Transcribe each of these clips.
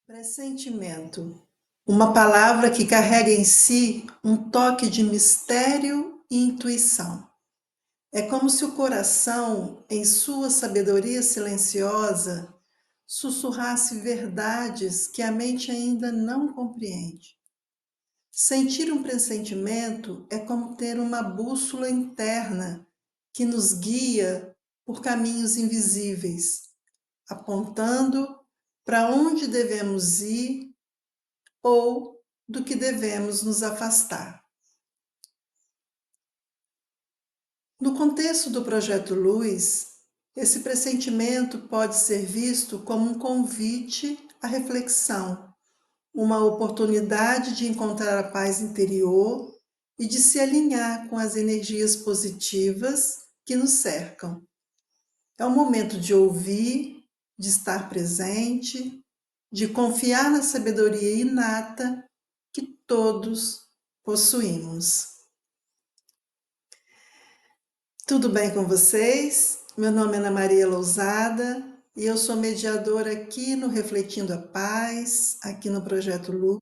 Pressentimento, uma palavra que carrega em si um toque de mistério e intuição. É como se o coração, em sua sabedoria silenciosa, sussurrasse verdades que a mente ainda não compreende. Sentir um pressentimento é como ter uma bússola interna que nos guia por caminhos invisíveis, apontando para onde devemos ir ou do que devemos nos afastar. No contexto do Projeto Luz, esse pressentimento pode ser visto como um convite à reflexão, uma oportunidade de encontrar a paz interior e de se alinhar com as energias positivas que nos cercam. É um momento de ouvir, de estar presente, de confiar na sabedoria inata que todos possuímos. Tudo bem com vocês? Meu nome é Ana Maria Lousada e eu sou mediadora aqui no Refletindo a Paz, aqui no Projeto Luz.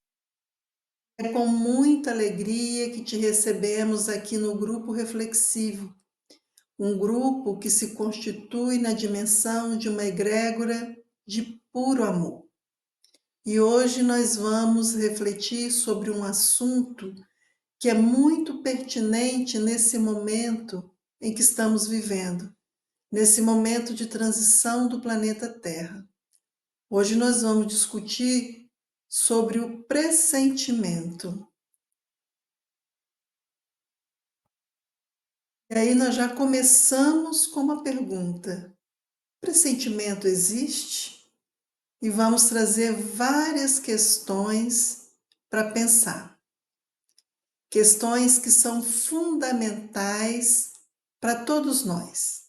É com muita alegria que te recebemos aqui no Grupo Reflexivo, um grupo que se constitui na dimensão de uma egrégora de puro amor. E hoje nós vamos refletir sobre um assunto que é muito pertinente nesse momento em que estamos vivendo, nesse momento de transição do planeta Terra. Hoje nós vamos discutir sobre o pressentimento. E aí nós já começamos com uma pergunta: pressentimento existe? E vamos trazer várias questões para pensar. Questões que são fundamentais para todos nós.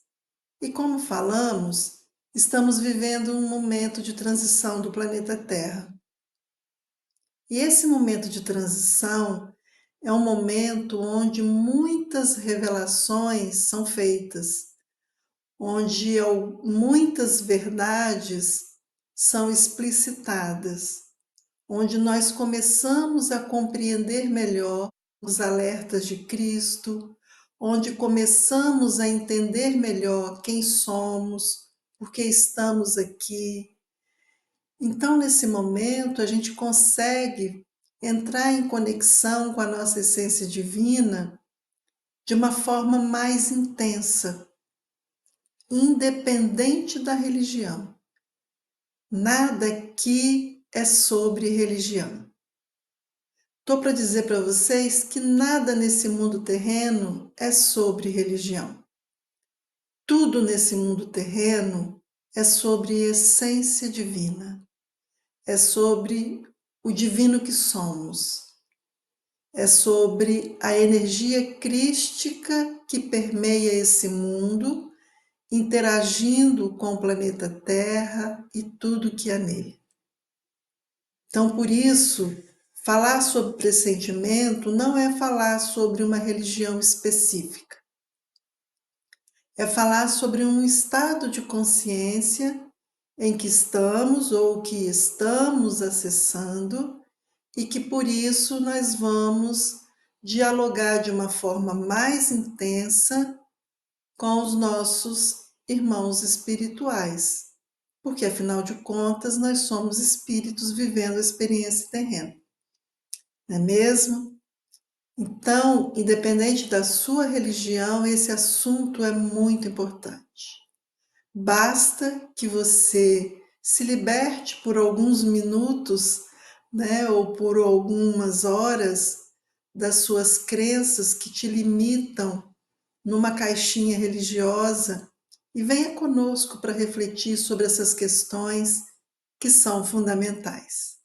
E como falamos, estamos vivendo um momento de transição do planeta Terra. E esse momento de transição é um momento onde muitas revelações são feitas, onde muitas verdades são explicitadas, onde nós começamos a compreender melhor os alertas de Cristo, onde começamos a entender melhor quem somos, por que estamos aqui. Então, nesse momento, a gente consegue entrar em conexão com a nossa essência divina de uma forma mais intensa, independente da religião. Nada aqui é sobre religião. Estou para dizer para vocês que nada nesse mundo terreno é sobre religião. Tudo nesse mundo terreno é sobre essência divina. É sobre o divino que somos. É sobre a energia crística que permeia esse mundo, interagindo com o planeta Terra e tudo que há nele. Então, por isso, falar sobre pressentimento não é falar sobre uma religião específica. É falar sobre um estado de consciência em que estamos ou que estamos acessando e que por isso nós vamos dialogar de uma forma mais intensa com os nossos irmãos espirituais, porque afinal de contas nós somos espíritos vivendo a experiência terrena, não é mesmo? Então, independente da sua religião, esse assunto é muito importante. Basta que você se liberte por alguns minutos, né, ou por algumas horas das suas crenças que te limitam numa caixinha religiosa e venha conosco para refletir sobre essas questões que são fundamentais.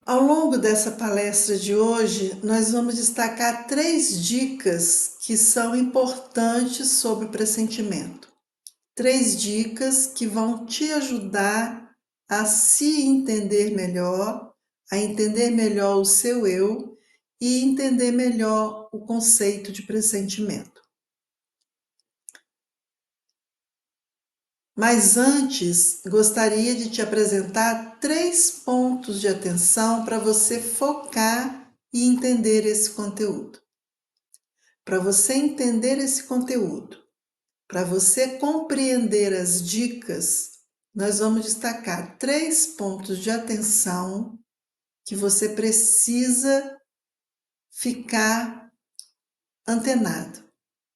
Ao longo dessa palestra de hoje, nós vamos destacar 3 dicas que são importantes sobre o pressentimento. 3 dicas que vão te ajudar a se entender melhor, a entender melhor o seu eu e entender melhor o conceito de pressentimento. Mas antes, gostaria de te apresentar 3 pontos de atenção para você focar e entender esse conteúdo. Para você entender esse conteúdo, para você compreender as dicas, nós vamos destacar 3 pontos de atenção que você precisa ficar antenado,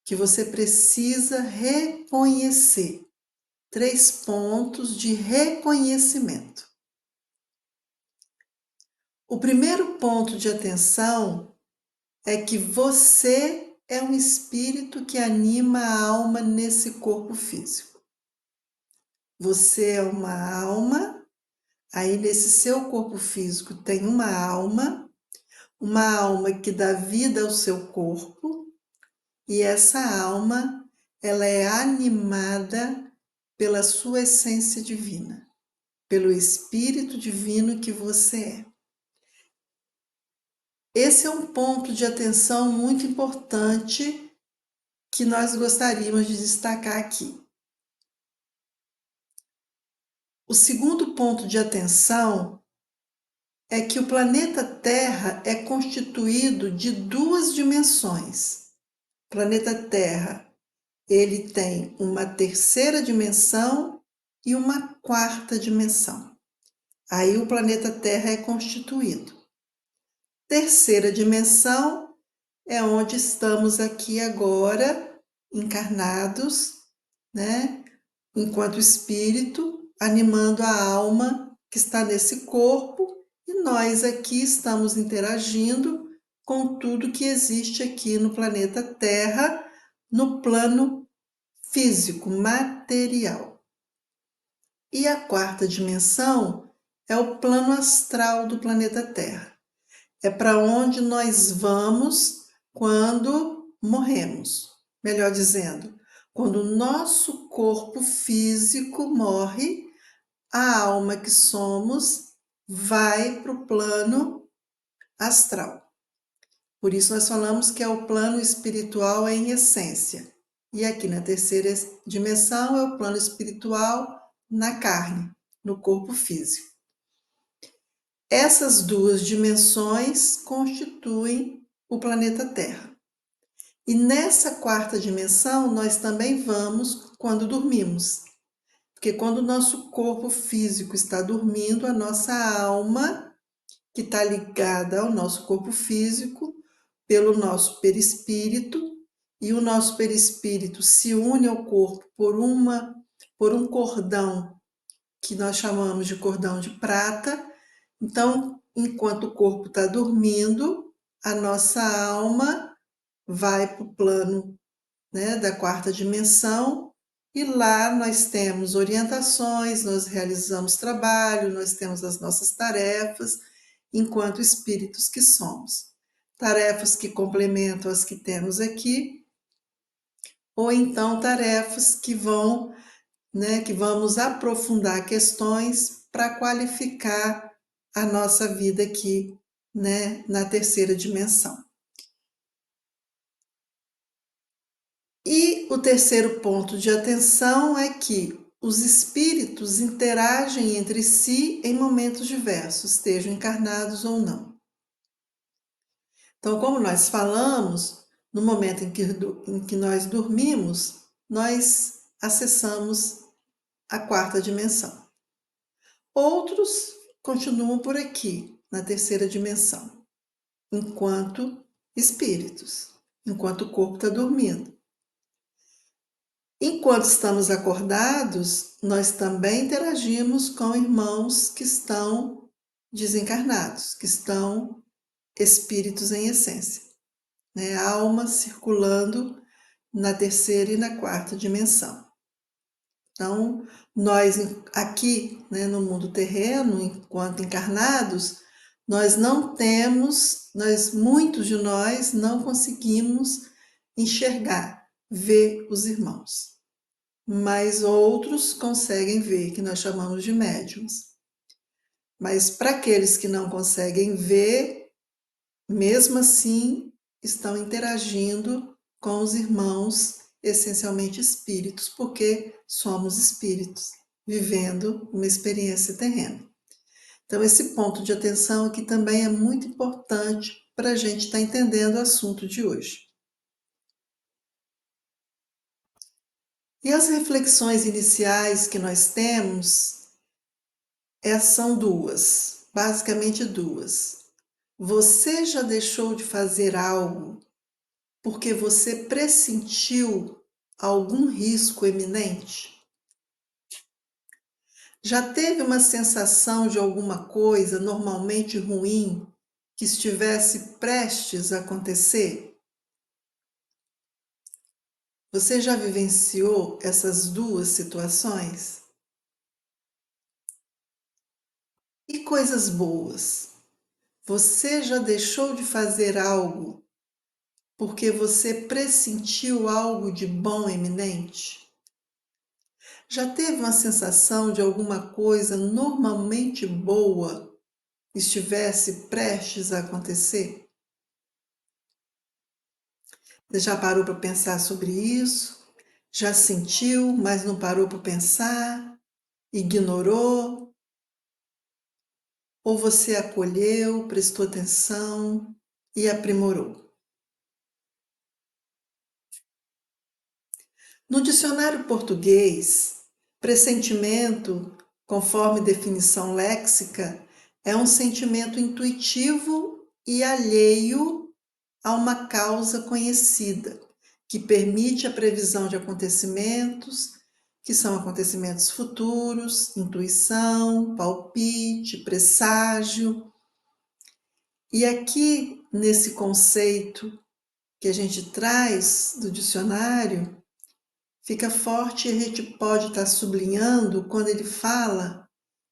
que você precisa reconhecer. 3 pontos de reconhecimento. O primeiro ponto de atenção é que você é um espírito que anima a alma nesse corpo físico. Você é uma alma, aí nesse seu corpo físico tem uma alma que dá vida ao seu corpo, e essa alma, ela é animada pela sua essência divina, pelo espírito divino que você é. Esse é um ponto de atenção muito importante que nós gostaríamos de destacar aqui. O segundo ponto de atenção é que o planeta Terra é constituído de 2 dimensões. O planeta Terra, ele tem uma terceira dimensão e uma quarta dimensão. Aí o planeta Terra é constituído. Terceira dimensão é onde estamos aqui agora, encarnados, né? Enquanto espírito, animando a alma que está nesse corpo, e nós aqui estamos interagindo com tudo que existe aqui no planeta Terra, no plano físico, material. E a quarta dimensão é o plano astral do planeta Terra. É para onde nós vamos quando morremos. Melhor dizendo, quando o nosso corpo físico morre, a alma que somos vai para o plano astral. Por isso nós falamos que é o plano espiritual em essência. E aqui na terceira dimensão é o plano espiritual na carne, no corpo físico. Essas 2 dimensões constituem o planeta Terra. E nessa quarta dimensão nós também vamos quando dormimos. Porque quando o nosso corpo físico está dormindo, a nossa alma, que está ligada ao nosso corpo físico, pelo nosso perispírito, e o nosso perispírito se une ao corpo por um cordão que nós chamamos de cordão de prata. Então, enquanto o corpo está dormindo, a nossa alma vai para o plano, né, da quarta dimensão, e lá nós temos orientações, nós realizamos trabalho, nós temos as nossas tarefas, enquanto espíritos que somos. Tarefas que complementam as que temos aqui, ou então tarefas que vão, né, que vamos aprofundar questões para qualificar a nossa vida aqui, né, na terceira dimensão. E o terceiro ponto de atenção é que os espíritos interagem entre si em momentos diversos, estejam encarnados ou não. Então, como nós falamos, no momento em que nós dormimos, nós acessamos a quarta dimensão. Outros continuam por aqui, na terceira dimensão, enquanto espíritos, enquanto o corpo está dormindo. Enquanto estamos acordados, nós também interagimos com irmãos que estão desencarnados, que estão espíritos em essência, né? Alma circulando na terceira e na quarta dimensão. Então, nós aqui, né, no mundo terreno, enquanto encarnados, nós não temos, muitos de nós não conseguimos enxergar, ver os irmãos. Mas outros conseguem ver, que nós chamamos de médiuns. Mas para aqueles que não conseguem ver, mesmo assim, estão interagindo com os irmãos essencialmente espíritos, porque somos espíritos vivendo uma experiência terrena. Então, esse ponto de atenção aqui também é muito importante para a gente estar entendendo o assunto de hoje. E as reflexões iniciais que nós temos são duas, basicamente duas. Você já deixou de fazer algo porque você pressentiu algum risco iminente? Já teve uma sensação de alguma coisa normalmente ruim que estivesse prestes a acontecer? Você já vivenciou essas duas situações? E coisas boas? Você já deixou de fazer algo porque você pressentiu algo de bom iminente? Já teve uma sensação de alguma coisa normalmente boa estivesse prestes a acontecer? Você já parou para pensar sobre isso? Já sentiu, mas não parou para pensar? Ignorou? Ou você acolheu, prestou atenção e aprimorou? No dicionário português, pressentimento, conforme definição léxica, é um sentimento intuitivo e alheio a uma causa conhecida, que permite a previsão de acontecimentos, que são acontecimentos futuros, intuição, palpite, presságio. E aqui, nesse conceito que a gente traz do dicionário, fica forte e a gente pode estar sublinhando quando ele fala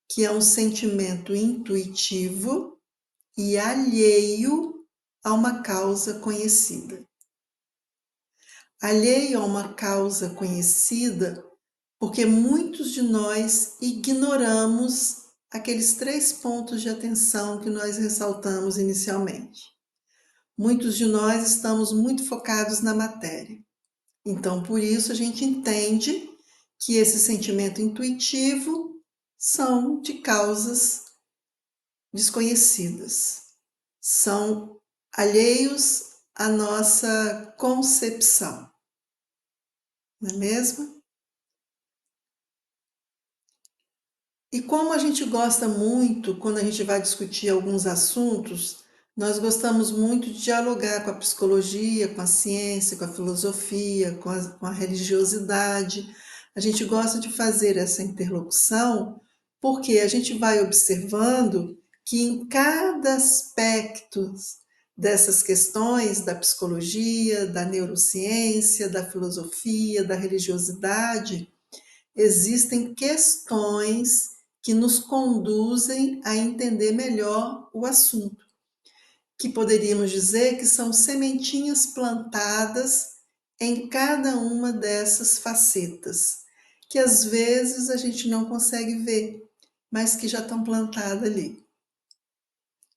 que é um sentimento intuitivo e alheio a uma causa conhecida. Alheio a uma causa conhecida, porque muitos de nós ignoramos aqueles 3 pontos de atenção que nós ressaltamos inicialmente. Muitos de nós estamos muito focados na matéria. Então, por isso, a gente entende que esse sentimento intuitivo são de causas desconhecidas, são alheios à nossa concepção, não é mesmo? E como a gente gosta muito, quando a gente vai discutir alguns assuntos, nós gostamos muito de dialogar com a psicologia, com a ciência, com a filosofia, com a religiosidade. A gente gosta de fazer essa interlocução porque a gente vai observando que em cada aspecto dessas questões da psicologia, da neurociência, da filosofia, da religiosidade, existem questões que nos conduzem a entender melhor o assunto, que poderíamos dizer que são sementinhas plantadas em cada uma dessas facetas, que às vezes a gente não consegue ver, mas que já estão plantadas ali.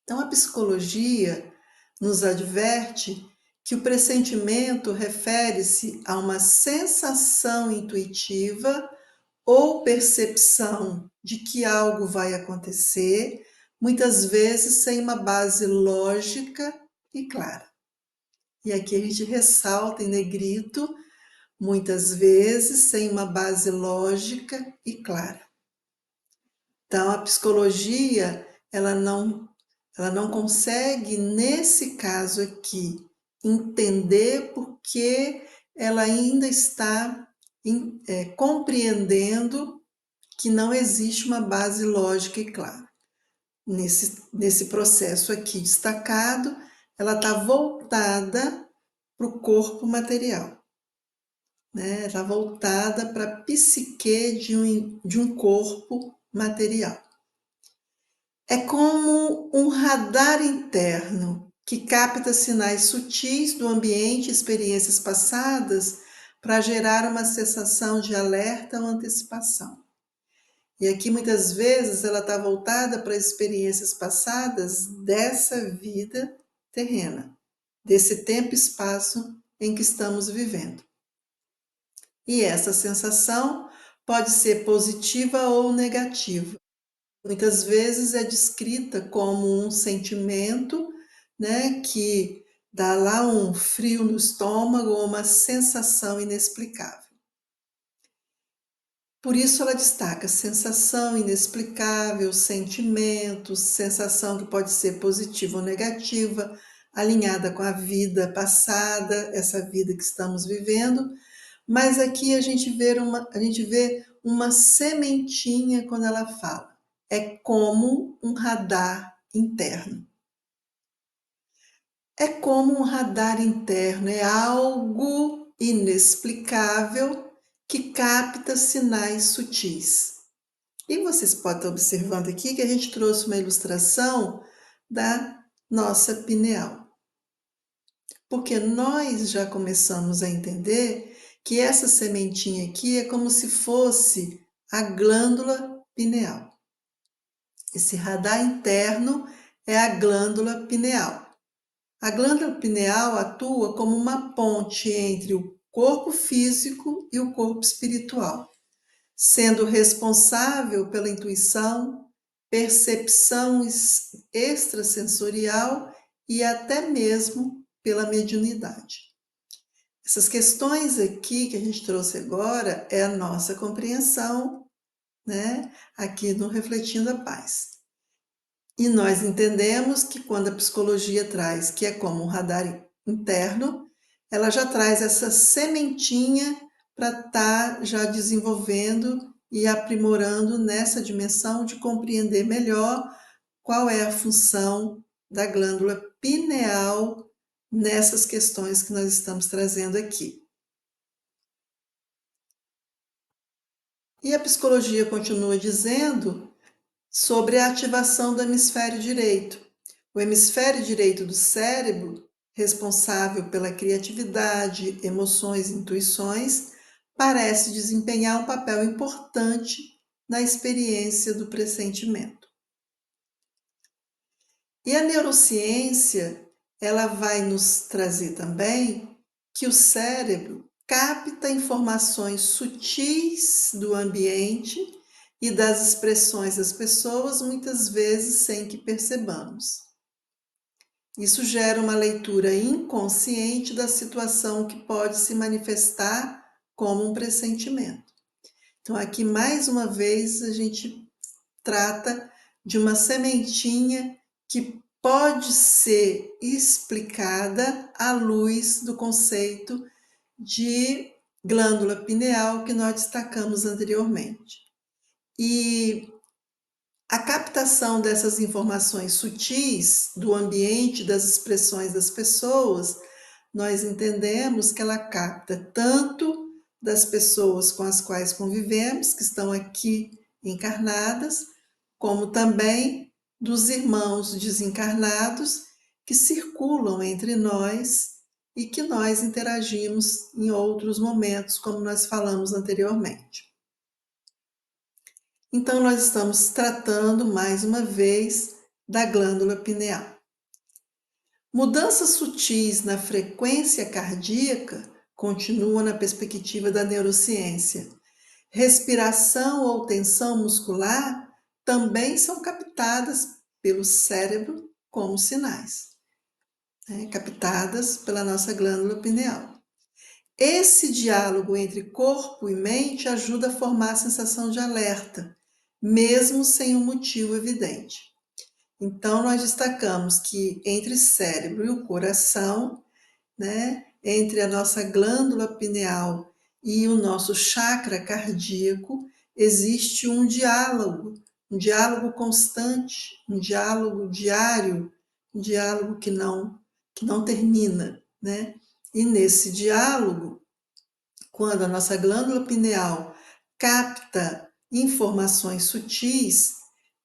Então, a psicologia nos adverte que o pressentimento refere-se a uma sensação intuitiva ou percepção de que algo vai acontecer, muitas vezes sem uma base lógica e clara. E aqui a gente ressalta em negrito, muitas vezes sem uma base lógica e clara. Então, a psicologia, ela não consegue, nesse caso aqui, entender porque ela ainda está compreendendo que não existe uma base lógica e clara. Nesse processo aqui destacado, ela está voltada para o corpo material, né? Está voltada para a psique de um corpo material. É como um radar interno que capta sinais sutis do ambiente e experiências passadas para gerar uma sensação de alerta ou antecipação. E aqui muitas vezes ela está voltada para experiências passadas dessa vida terrena, desse tempo e espaço em que estamos vivendo. E essa sensação pode ser positiva ou negativa. Muitas vezes é descrita como um sentimento, né, que dá lá um frio no estômago ou uma sensação inexplicável. Por isso ela destaca sensação inexplicável, sentimentos, sensação que pode ser positiva ou negativa, alinhada com a vida passada, essa vida que estamos vivendo, mas aqui a gente vê uma sementinha quando ela fala. É como um radar interno. É como um radar interno, é algo inexplicável que capta sinais sutis. E vocês podem estar observando aqui que a gente trouxe uma ilustração da nossa pineal. Porque nós já começamos a entender que essa sementinha aqui é como se fosse a glândula pineal. Esse radar interno é a glândula pineal. A glândula pineal atua como uma ponte entre o corpo físico e o corpo espiritual, sendo responsável pela intuição, percepção extrasensorial e até mesmo pela mediunidade. Essas questões aqui que a gente trouxe agora é a nossa compreensão, né? Aqui no Refletindo a Paz. E nós entendemos que quando a psicologia traz que é como um radar interno, ela já traz essa sementinha para estar já desenvolvendo e aprimorando nessa dimensão de compreender melhor qual é a função da glândula pineal nessas questões que nós estamos trazendo aqui. E a psicologia continua dizendo sobre a ativação do hemisfério direito. O hemisfério direito do cérebro, responsável pela criatividade, emoções e intuições, parece desempenhar um papel importante na experiência do pressentimento. E a neurociência, ela vai nos trazer também que o cérebro capta informações sutis do ambiente e das expressões das pessoas, muitas vezes sem que percebamos. Isso gera uma leitura inconsciente da situação que pode se manifestar como um pressentimento. Então, aqui mais uma vez a gente trata de uma sementinha que pode ser explicada à luz do conceito de glândula pineal que nós destacamos anteriormente. E a captação dessas informações sutis do ambiente, das expressões das pessoas, nós entendemos que ela capta tanto das pessoas com as quais convivemos, que estão aqui encarnadas, como também dos irmãos desencarnados que circulam entre nós e que nós interagimos em outros momentos, como nós falamos anteriormente. Então, nós estamos tratando mais uma vez da glândula pineal. Mudanças sutis na frequência cardíaca continuam na perspectiva da neurociência. Respiração ou tensão muscular também são captadas pelo cérebro como sinais, né? Captadas pela nossa glândula pineal. Esse diálogo entre corpo e mente ajuda a formar a sensação de alerta, mesmo sem um motivo evidente. Então, nós destacamos que entre cérebro e o coração, né, entre a nossa glândula pineal e o nosso chakra cardíaco, existe um diálogo constante, um diálogo diário, um diálogo que não termina, né? E nesse diálogo, quando a nossa glândula pineal capta informações sutis,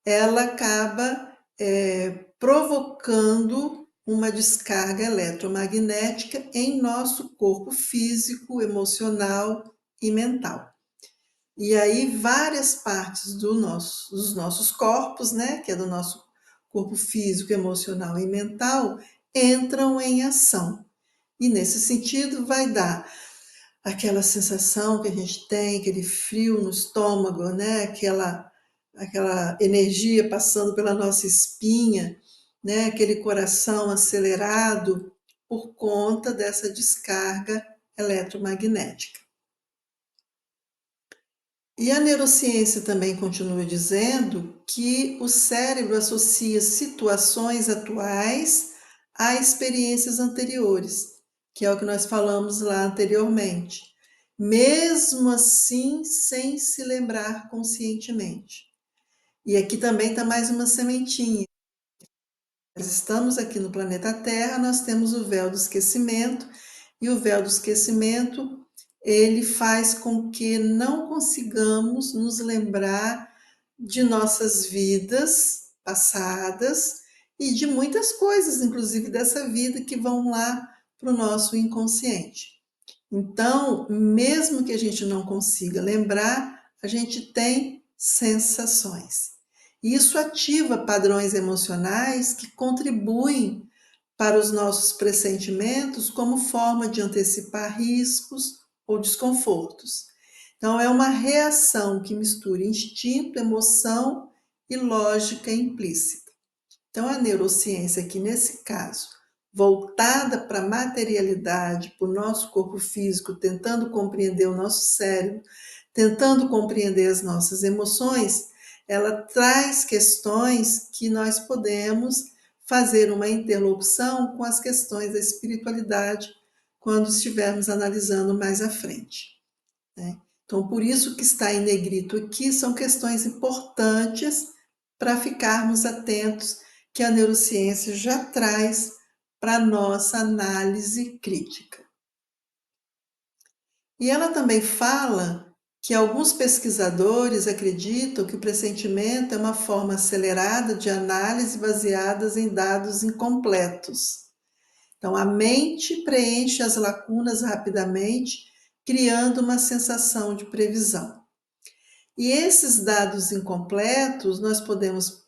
ela acaba provocando uma descarga eletromagnética em nosso corpo físico, emocional e mental. E aí várias partes dos nossos corpos, né, que é do nosso corpo físico, emocional e mental, entram em ação. E nesse sentido vai dar aquela sensação que a gente tem, aquele frio no estômago, né? Aquela energia passando pela nossa espinha, né? Aquele coração acelerado por conta dessa descarga eletromagnética. E a neurociência também continua dizendo que o cérebro associa situações atuais a experiências anteriores, que é o que nós falamos lá anteriormente, mesmo assim sem se lembrar conscientemente. E aqui também está mais uma sementinha. Nós estamos aqui no planeta Terra, nós temos o véu do esquecimento, e o véu do esquecimento, ele faz com que não consigamos nos lembrar de nossas vidas passadas e de muitas coisas, inclusive dessa vida, que vão lá para o nosso inconsciente. Então, mesmo que a gente não consiga lembrar, a gente tem sensações. Isso ativa padrões emocionais que contribuem para os nossos pressentimentos como forma de antecipar riscos ou desconfortos. Então, é uma reação que mistura instinto, emoção e lógica implícita. Então, a neurociência aqui, nesse caso, voltada para a materialidade, para o nosso corpo físico, tentando compreender o nosso cérebro, tentando compreender as nossas emoções, ela traz questões que nós podemos fazer uma interlocução com as questões da espiritualidade quando estivermos analisando mais à frente, né? Então, por isso que está em negrito aqui, são questões importantes para ficarmos atentos, que a neurociência já traz para a nossa análise crítica. E ela também fala que alguns pesquisadores acreditam que o pressentimento é uma forma acelerada de análise baseadas em dados incompletos. Então, a mente preenche as lacunas rapidamente, criando uma sensação de previsão. E esses dados incompletos, nós podemos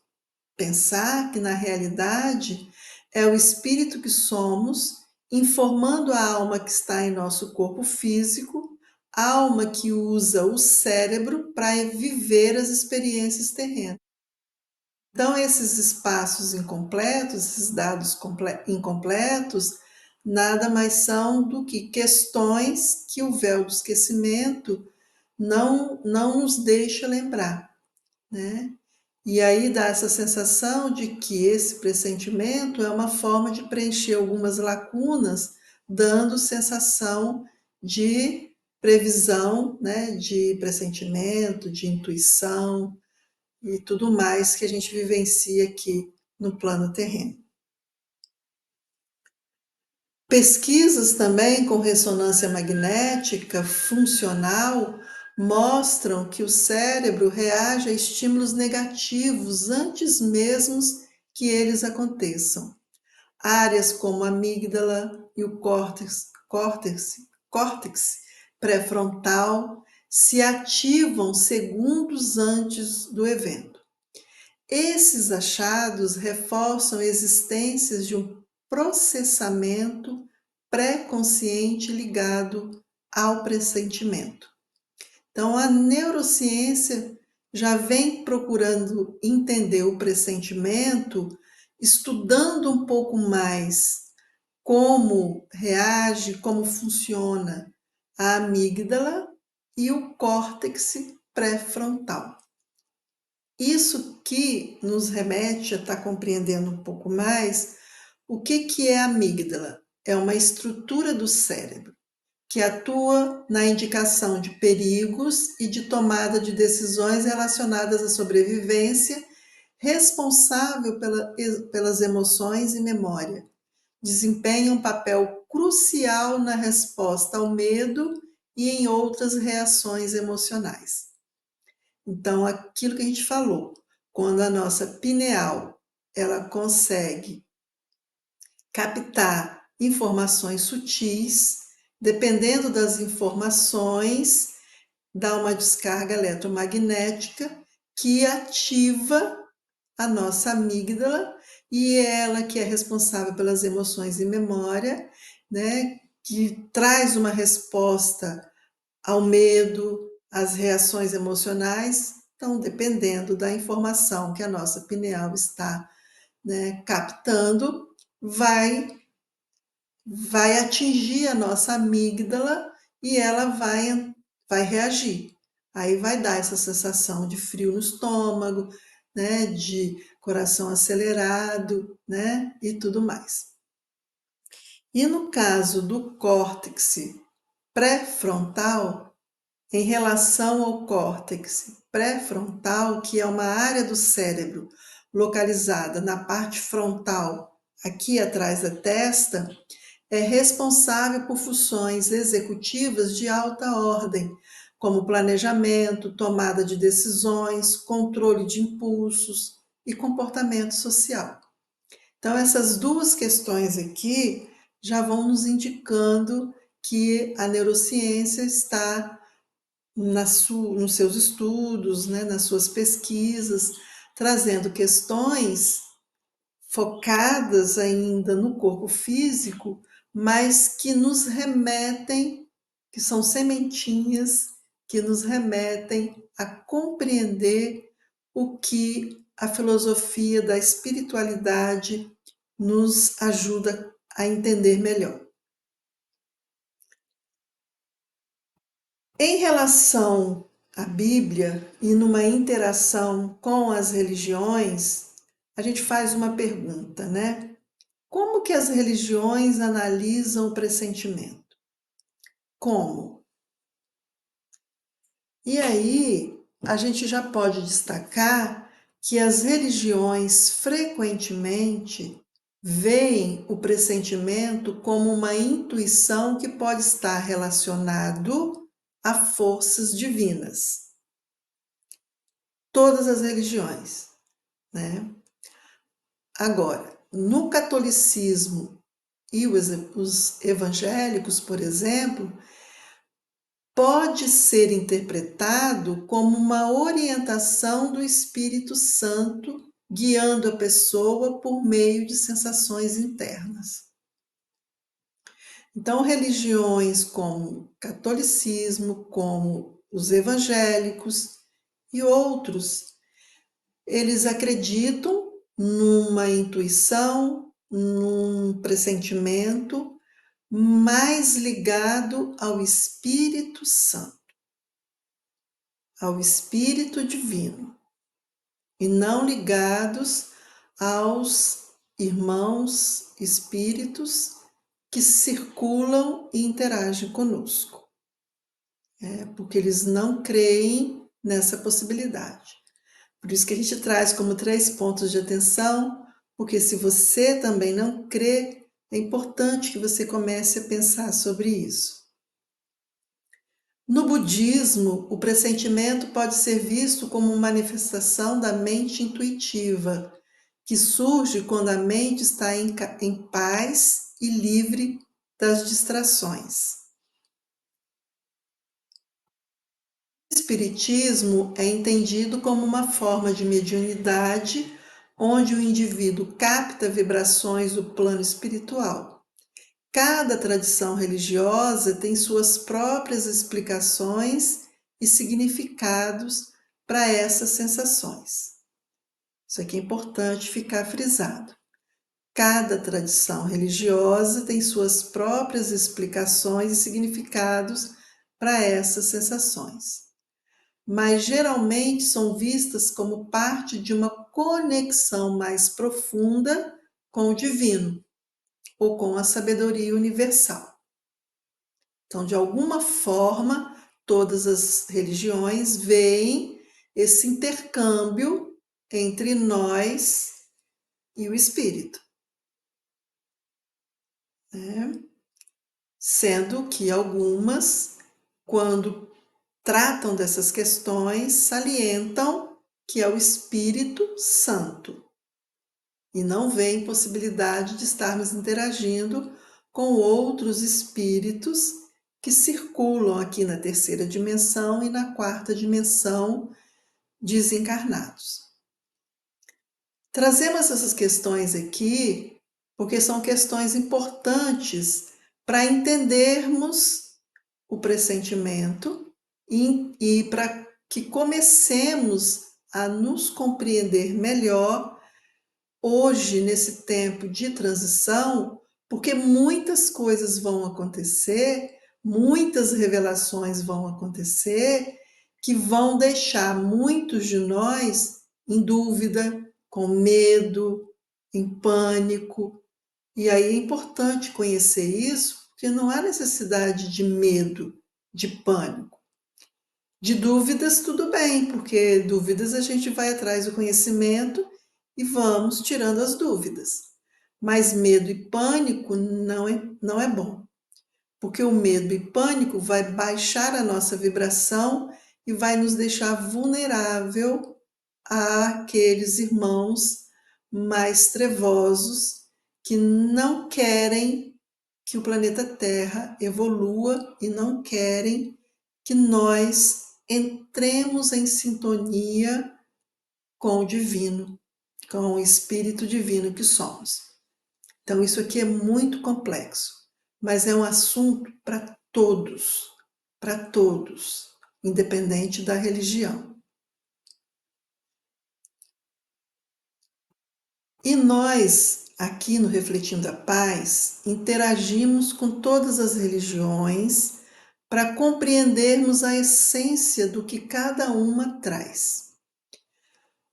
pensar que, na realidade, é o espírito que somos informando a alma que está em nosso corpo físico, a alma que usa o cérebro para viver as experiências terrenas. Então, esses espaços incompletos, esses dados incompletos, nada mais são do que questões que o véu do esquecimento não nos deixa lembrar, né? E aí dá essa sensação de que esse pressentimento é uma forma de preencher algumas lacunas, dando sensação de previsão, né, de pressentimento, de intuição e tudo mais que a gente vivencia aqui no plano terreno. Pesquisas também com ressonância magnética funcional mostram que o cérebro reage a estímulos negativos antes mesmo que eles aconteçam. Áreas como a amígdala e o córtex pré-frontal se ativam segundos antes do evento. Esses achados reforçam a existência de um processamento pré-consciente ligado ao pressentimento. Então, a neurociência já vem procurando entender o pressentimento, estudando um pouco mais como reage, como funciona a amígdala e o córtex pré-frontal. Isso que nos remete a estar compreendendo um pouco mais o que é a amígdala. É uma estrutura do cérebro que atua na indicação de perigos e de tomada de decisões relacionadas à sobrevivência, responsável pelas emoções e memória. Desempenha um papel crucial na resposta ao medo e em outras reações emocionais. Então, aquilo que a gente falou, quando a nossa pineal ela consegue captar informações sutis, dependendo das informações, dá uma descarga eletromagnética que ativa a nossa amígdala, e ela que é responsável pelas emoções e memória, né, que traz uma resposta ao medo, às reações emocionais. Então, dependendo da informação que a nossa pineal está, né, captando, vai atingir a nossa amígdala e ela vai reagir. Aí vai dar essa sensação de frio no estômago, né, de coração acelerado, né, e tudo mais. E no caso do córtex pré-frontal, em relação ao córtex pré-frontal, que é uma área do cérebro localizada na parte frontal, aqui atrás da testa, é responsável por funções executivas de alta ordem, como planejamento, tomada de decisões, controle de impulsos e comportamento social. Então, essas duas questões aqui já vão nos indicando que a neurociência está nos seus estudos, né, nas suas pesquisas, trazendo questões focadas ainda no corpo físico, mas que nos remetem, que são sementinhas, que nos remetem a compreender o que a filosofia da espiritualidade nos ajuda a entender melhor. Em relação à Bíblia e numa interação com as religiões, a gente faz uma pergunta, né? Como que as religiões analisam o pressentimento? Como? E aí, a gente já pode destacar que as religiões frequentemente veem o pressentimento como uma intuição que pode estar relacionado a forças divinas. Todas as religiões, né? Agora, no catolicismo e os evangélicos, por exemplo, pode ser interpretado como uma orientação do Espírito Santo guiando a pessoa por meio de sensações internas. Então, religiões como o catolicismo, como os evangélicos e outros, eles acreditam numa intuição, num pressentimento mais ligado ao Espírito Santo, ao Espírito Divino, e não ligados aos irmãos espíritos que circulam e interagem conosco, porque eles não creem nessa possibilidade. Por isso que a gente traz como 3 pontos de atenção, porque se você também não crê, é importante que você comece a pensar sobre isso. No budismo, o pressentimento pode ser visto como uma manifestação da mente intuitiva, que surge quando a mente está em paz e livre das distrações. O espiritismo é entendido como uma forma de mediunidade onde o indivíduo capta vibrações do plano espiritual. Cada tradição religiosa tem suas próprias explicações e significados para essas sensações. Isso aqui é importante ficar frisado. Cada tradição religiosa tem suas próprias explicações e significados para essas sensações, mas geralmente são vistas como parte de uma conexão mais profunda com o divino ou com a sabedoria universal. Então, de alguma forma, todas as religiões veem esse intercâmbio entre nós e o espírito, né? Sendo que algumas, quando tratam dessas questões, salientam que é o Espírito Santo e não veem possibilidade de estarmos interagindo com outros espíritos que circulam aqui na terceira dimensão e na quarta dimensão desencarnados. Trazemos essas questões aqui porque são questões importantes para entendermos o pressentimento e para que comecemos a nos compreender melhor hoje, nesse tempo de transição, porque muitas coisas vão acontecer, muitas revelações vão acontecer, que vão deixar muitos de nós em dúvida, com medo, em pânico. E aí é importante conhecer isso, porque não há necessidade de medo, de pânico. De dúvidas, tudo bem, porque dúvidas a gente vai atrás do conhecimento e vamos tirando as dúvidas. Mas medo e pânico não é bom, porque o medo e pânico vai baixar a nossa vibração e vai nos deixar vulnerável àqueles irmãos mais trevosos que não querem que o planeta Terra evolua e não querem que nós entremos em sintonia com o divino, com o espírito divino que somos. Então, isso aqui é muito complexo, mas é um assunto para todos, independente da religião. E nós, aqui no Refletindo a Paz, interagimos com todas as religiões para compreendermos a essência do que cada uma traz.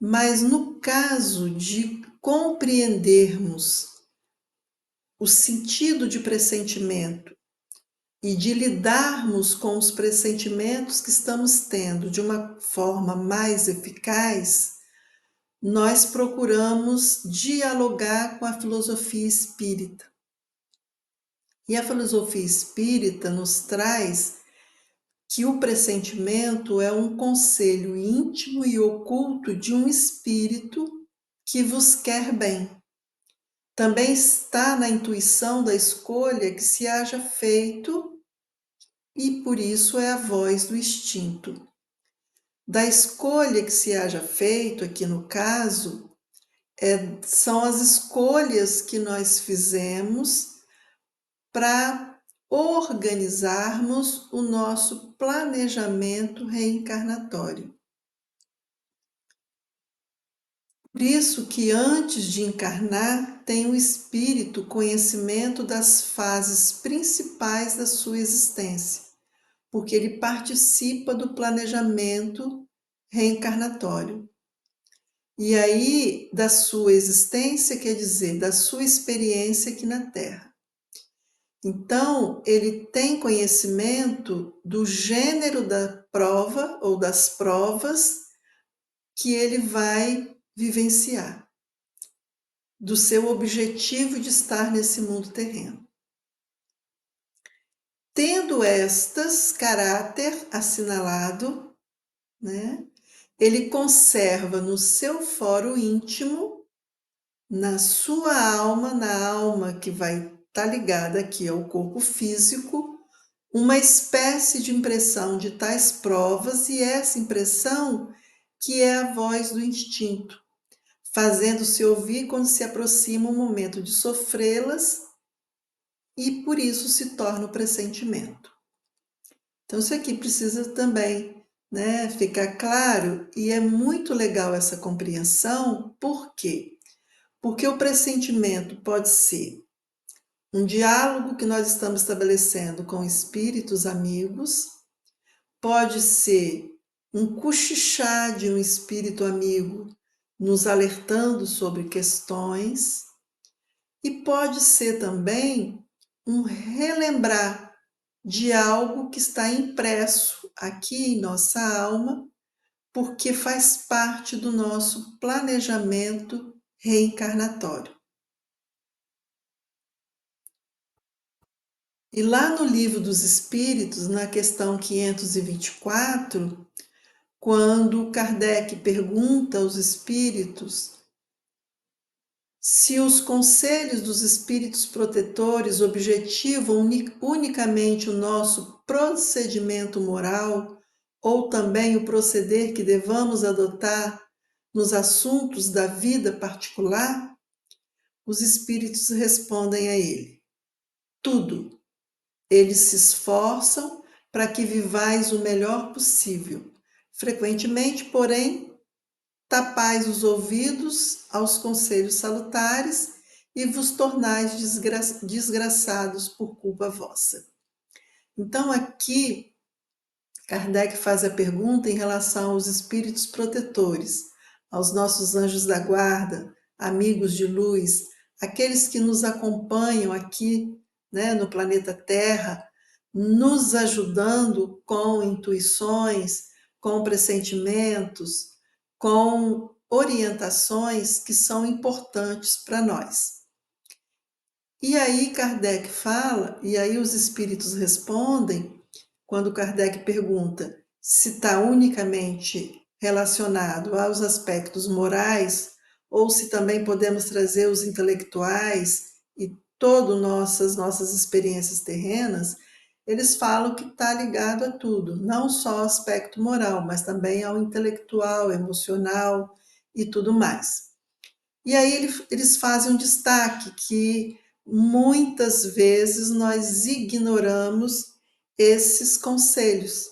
Mas no caso de compreendermos o sentido de pressentimento e de lidarmos com os pressentimentos que estamos tendo de uma forma mais eficaz, nós procuramos dialogar com a filosofia espírita. E a filosofia espírita nos traz que o pressentimento é um conselho íntimo e oculto de um espírito que vos quer bem. Também está na intuição da escolha que se haja feito, e por isso é a voz do instinto. Da escolha que se haja feito, aqui no caso, são as escolhas que nós fizemos para organizarmos o nosso planejamento reencarnatório. Por isso que antes de encarnar, tem o espírito conhecimento das fases principais da sua existência, porque ele participa do planejamento reencarnatório. E aí, da sua existência, quer dizer, da sua experiência aqui na Terra. Então, ele tem conhecimento do gênero da prova ou das provas que ele vai vivenciar, do seu objetivo de estar nesse mundo terreno. Tendo estas caráter assinalado, né, ele conserva no seu foro íntimo, na sua alma, na alma que vai estar ligada aqui ao corpo físico, uma espécie de impressão de tais provas, e essa impressão que é a voz do instinto, fazendo-se ouvir quando se aproxima o momento de sofrê-las, e por isso se torna o pressentimento. Então, isso aqui precisa também, né, ficar claro, e é muito legal essa compreensão. Por quê? Porque o pressentimento pode ser um diálogo que nós estamos estabelecendo com espíritos amigos, pode ser um cochichar de um espírito amigo nos alertando sobre questões, e pode ser também um relembrar de algo que está impresso aqui em nossa alma, porque faz parte do nosso planejamento reencarnatório. E lá no Livro dos Espíritos, na questão 524, quando Kardec pergunta aos espíritos se os conselhos dos espíritos protetores objetivam unicamente o nosso procedimento moral, ou também o proceder que devamos adotar nos assuntos da vida particular, os espíritos respondem a ele: tudo. Eles se esforçam para que vivais o melhor possível. Frequentemente, porém, tapais os ouvidos aos conselhos salutares e vos tornais desgraçados por culpa vossa. Então, aqui, Kardec faz a pergunta em relação aos espíritos protetores, aos nossos anjos da guarda, amigos de luz, aqueles que nos acompanham aqui, né, no planeta Terra, nos ajudando com intuições, com pressentimentos, com orientações que são importantes para nós. E aí Kardec fala, e aí os espíritos respondem, quando Kardec pergunta se está unicamente relacionado aos aspectos morais, ou se também podemos trazer os intelectuais e todas nossas experiências terrenas, eles falam que está ligado a tudo, não só ao aspecto moral, mas também ao intelectual, emocional e tudo mais. E aí eles fazem um destaque que muitas vezes nós ignoramos esses conselhos.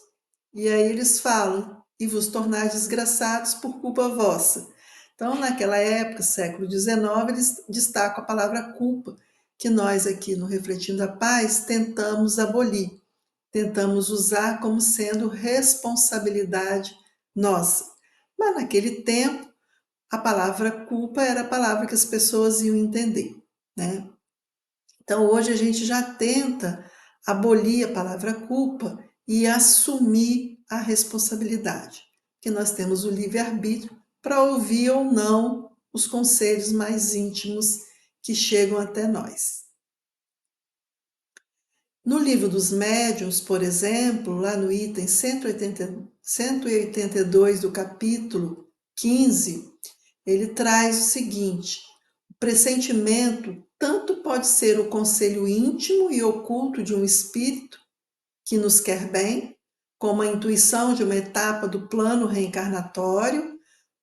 E aí eles falam, e vos tornar desgraçados por culpa vossa. Então, naquela época, século XIX, eles destacam a palavra culpa, que nós aqui no Refletindo a Paz tentamos abolir, tentamos usar como sendo responsabilidade nossa. Mas naquele tempo, a palavra culpa era a palavra que as pessoas iam entender, né? Então, hoje a gente já tenta abolir a palavra culpa e assumir a responsabilidade, que nós temos o livre-arbítrio para ouvir ou não os conselhos mais íntimos que chegam até nós. No livro dos médiuns, por exemplo, lá no item 182 do capítulo 15, ele traz o seguinte: o pressentimento tanto pode ser o conselho íntimo e oculto de um espírito que nos quer bem, como a intuição de uma etapa do plano reencarnatório,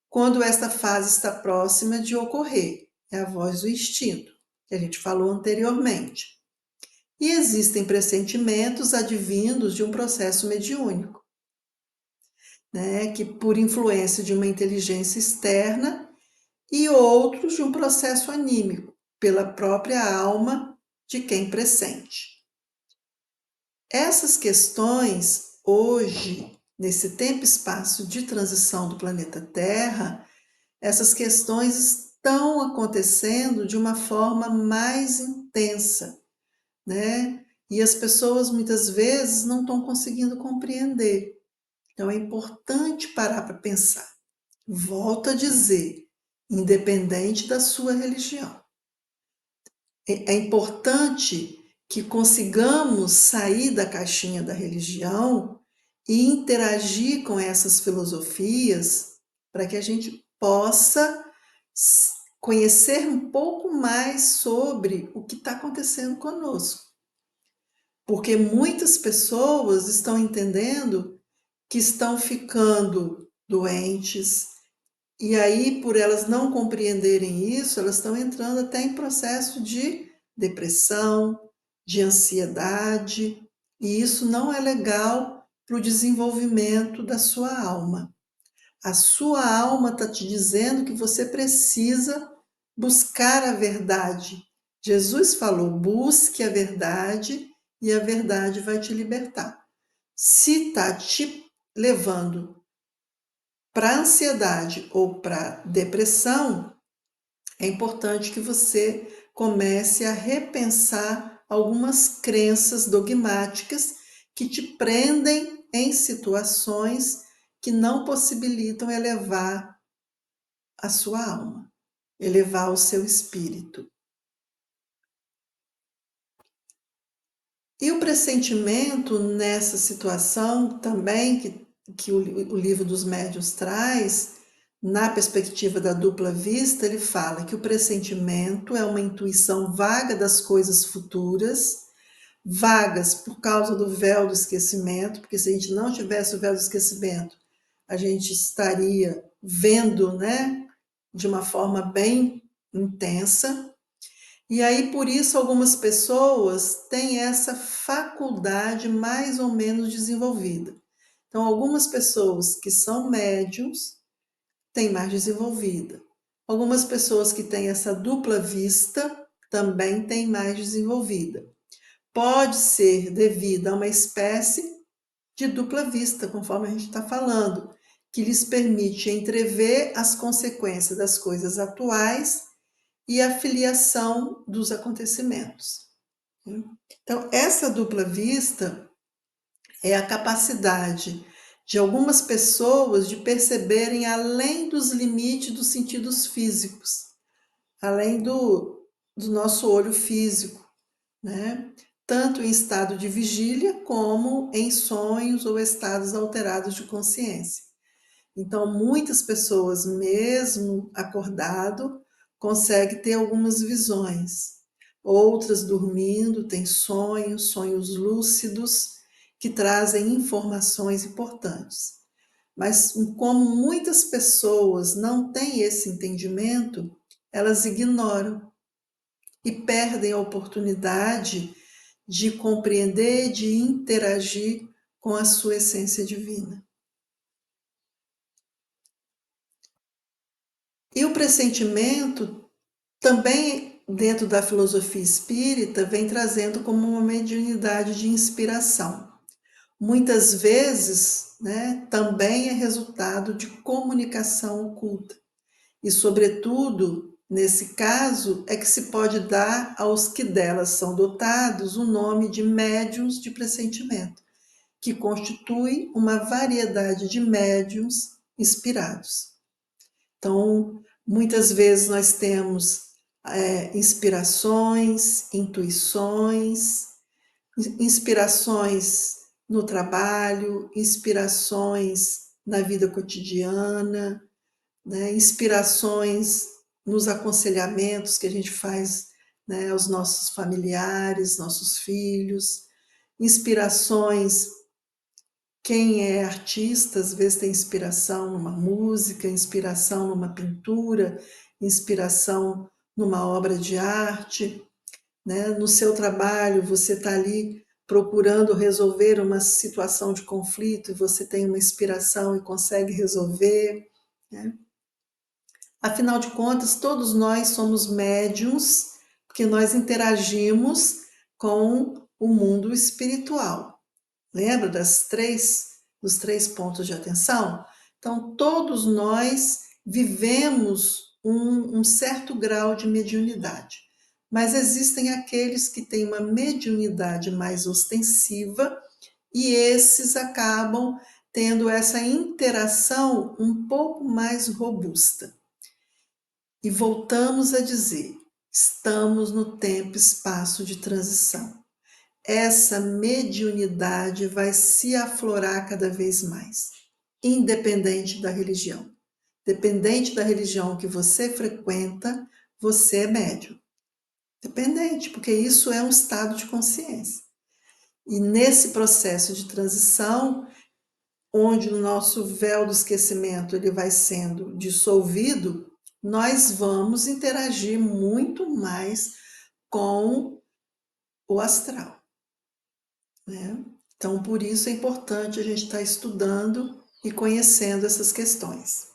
quando esta fase está próxima de ocorrer. É a voz do instinto, que a gente falou anteriormente. E existem pressentimentos advindos de um processo mediúnico, né, que por influência de uma inteligência externa e outros de um processo anímico, pela própria alma de quem pressente. Essas questões, hoje, nesse tempo e espaço de transição do planeta Terra, essas questões estão acontecendo de uma forma mais intensa, né? E as pessoas muitas vezes não estão conseguindo compreender. Então é importante parar para pensar. Volto a dizer, independente da sua religião. É importante que consigamos sair da caixinha da religião e interagir com essas filosofias para que a gente possa conhecer um pouco mais sobre o que está acontecendo conosco. Porque muitas pessoas estão entendendo que estão ficando doentes, e aí, por elas não compreenderem isso, elas estão entrando até em processo de depressão, de ansiedade, e isso não é legal para o desenvolvimento da sua alma. A sua alma está te dizendo que você precisa buscar a verdade. Jesus falou: busque a verdade e a verdade vai te libertar. Se está te levando para ansiedade ou para depressão, é importante que você comece a repensar algumas crenças dogmáticas que te prendem em situações que não possibilitam elevar a sua alma, elevar o seu espírito. E o pressentimento nessa situação também, que o livro dos médiuns traz, na perspectiva da dupla vista, ele fala que o pressentimento é uma intuição vaga das coisas futuras, vagas por causa do véu do esquecimento, porque se a gente não tivesse o véu do esquecimento, a gente estaria vendo, né, de uma forma bem intensa. E aí, por isso, algumas pessoas têm essa faculdade mais ou menos desenvolvida. Então, algumas pessoas que são médiums têm mais desenvolvida. Algumas pessoas que têm essa dupla vista também têm mais desenvolvida. Pode ser devido a uma espécie de dupla vista, conforme a gente está falando, que lhes permite entrever as consequências das coisas atuais e a filiação dos acontecimentos. Então, essa dupla vista é a capacidade de algumas pessoas de perceberem além dos limites dos sentidos físicos, além do nosso olho físico, né? Tanto em estado de vigília como em sonhos ou estados alterados de consciência. Então, muitas pessoas, mesmo acordado, conseguem ter algumas visões. Outras dormindo têm sonhos, sonhos lúcidos, que trazem informações importantes. Mas como muitas pessoas não têm esse entendimento, elas ignoram e perdem a oportunidade de compreender, de interagir com a sua essência divina. E o pressentimento também, dentro da filosofia espírita, vem trazendo como uma mediunidade de inspiração. Muitas vezes, né, também é resultado de comunicação oculta. E, sobretudo, nesse caso, é que se pode dar aos que delas são dotados o nome de médiuns de pressentimento, que constitui uma variedade de médiuns inspirados. Então, muitas vezes nós temos inspirações, intuições, inspirações no trabalho, inspirações na vida cotidiana, né? Inspirações nos aconselhamentos que a gente faz, né, aos nossos familiares, nossos filhos, inspirações. Quem é artista, às vezes tem inspiração numa música, inspiração numa pintura, inspiração numa obra de arte, né? No seu trabalho, você está ali procurando resolver uma situação de conflito e você tem uma inspiração e consegue resolver, né? Afinal de contas, todos nós somos médiums, porque nós interagimos com o mundo espiritual. Lembra dos três pontos de atenção? Então, todos nós vivemos um certo grau de mediunidade, mas existem aqueles que têm uma mediunidade mais ostensiva e esses acabam tendo essa interação um pouco mais robusta. E voltamos a dizer, estamos no tempo e espaço de transição. Essa mediunidade vai se aflorar cada vez mais, independente da religião. Dependente da religião que você frequenta, você é médium. Dependente, porque isso é um estado de consciência. E nesse processo de transição, onde o nosso véu do esquecimento ele vai sendo dissolvido, nós vamos interagir muito mais com o astral, né? Então, por isso é importante a gente estar estudando e conhecendo essas questões.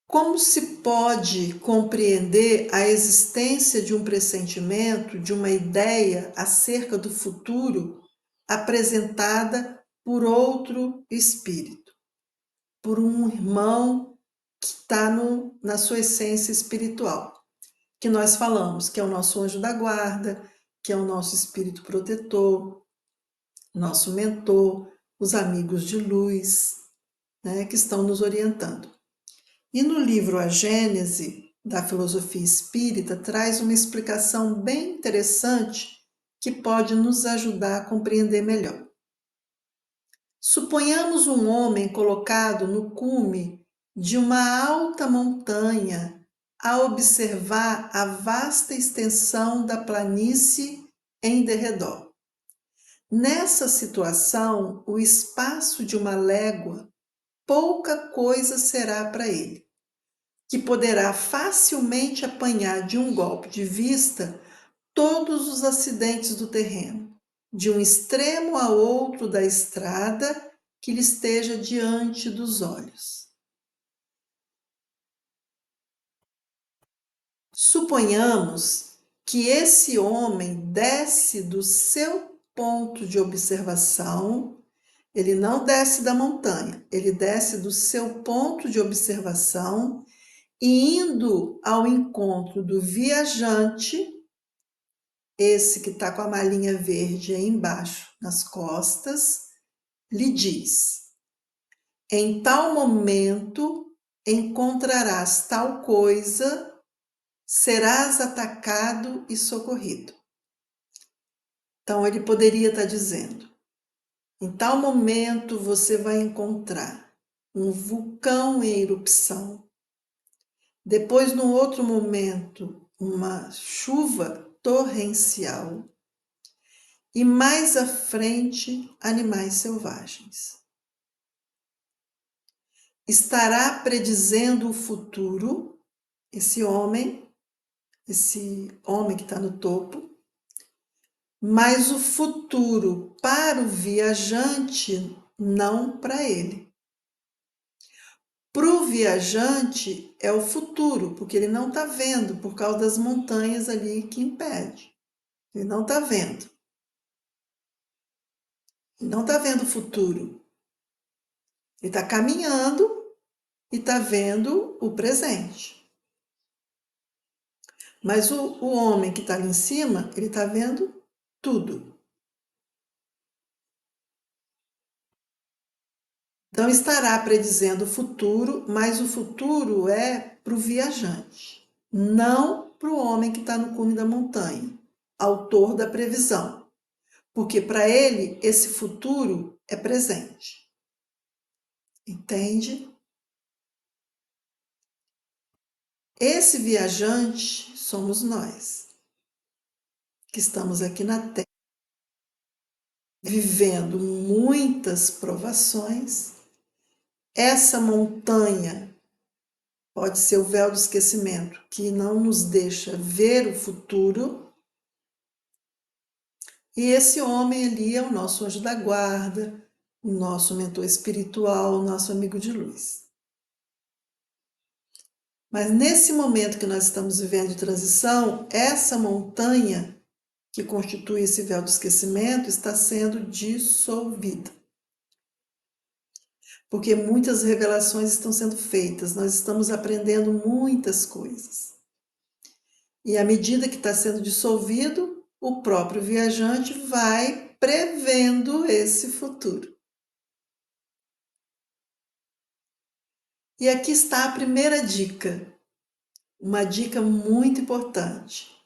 Como se pode compreender a existência de um pressentimento, de uma ideia acerca do futuro apresentada por outro espírito, por um irmão que está na sua essência espiritual, que nós falamos que é o nosso anjo da guarda, que é o nosso espírito protetor, nosso mentor, os amigos de luz, né, que estão nos orientando. E no livro A Gênese, da filosofia espírita, traz uma explicação bem interessante que pode nos ajudar a compreender melhor. Suponhamos um homem colocado no cume de uma alta montanha a observar a vasta extensão da planície em derredor. Nessa situação, o espaço de uma légua, pouca coisa será para ele. que poderá facilmente apanhar de um golpe de vista todos os acidentes do terreno, de um extremo a outro da estrada que lhe esteja diante dos olhos. Suponhamos que esse homem desce do seu ponto de observação, ele não desce da montanha, ele desce do seu ponto de observação e indo ao encontro do viajante, esse que está com a malinha verde aí embaixo nas costas, lhe diz: em tal momento encontrarás tal coisa, serás atacado e socorrido. Então, ele poderia estar dizendo: em tal momento você vai encontrar um vulcão em erupção. Depois, no outro momento, uma chuva torrencial. E mais à frente, animais selvagens. Estará predizendo o futuro, esse homem que está no topo, mas o futuro para o viajante, não para ele. Para o viajante é o futuro, porque ele não está vendo, por causa das montanhas ali que impede. Ele não está vendo. Ele não está vendo o futuro. Ele está caminhando e está vendo o presente. Mas o homem que está ali em cima, ele está vendo tudo. Então, estará predizendo o futuro, mas o futuro é para o viajante, não para o homem que está no cume da montanha, autor da previsão. Porque para ele, esse futuro é presente. Entende? Esse viajante somos nós, que estamos aqui na Terra, vivendo muitas provações. Essa montanha pode ser o véu do esquecimento, que não nos deixa ver o futuro. E esse homem ali é o nosso anjo da guarda, o nosso mentor espiritual, o nosso amigo de luz. Mas nesse momento que nós estamos vivendo de transição, essa montanha que constitui esse véu do esquecimento está sendo dissolvida. Porque muitas revelações estão sendo feitas, nós estamos aprendendo muitas coisas. E à medida que está sendo dissolvido, o próprio viajante vai prevendo esse futuro. E aqui está a primeira dica, uma dica muito importante.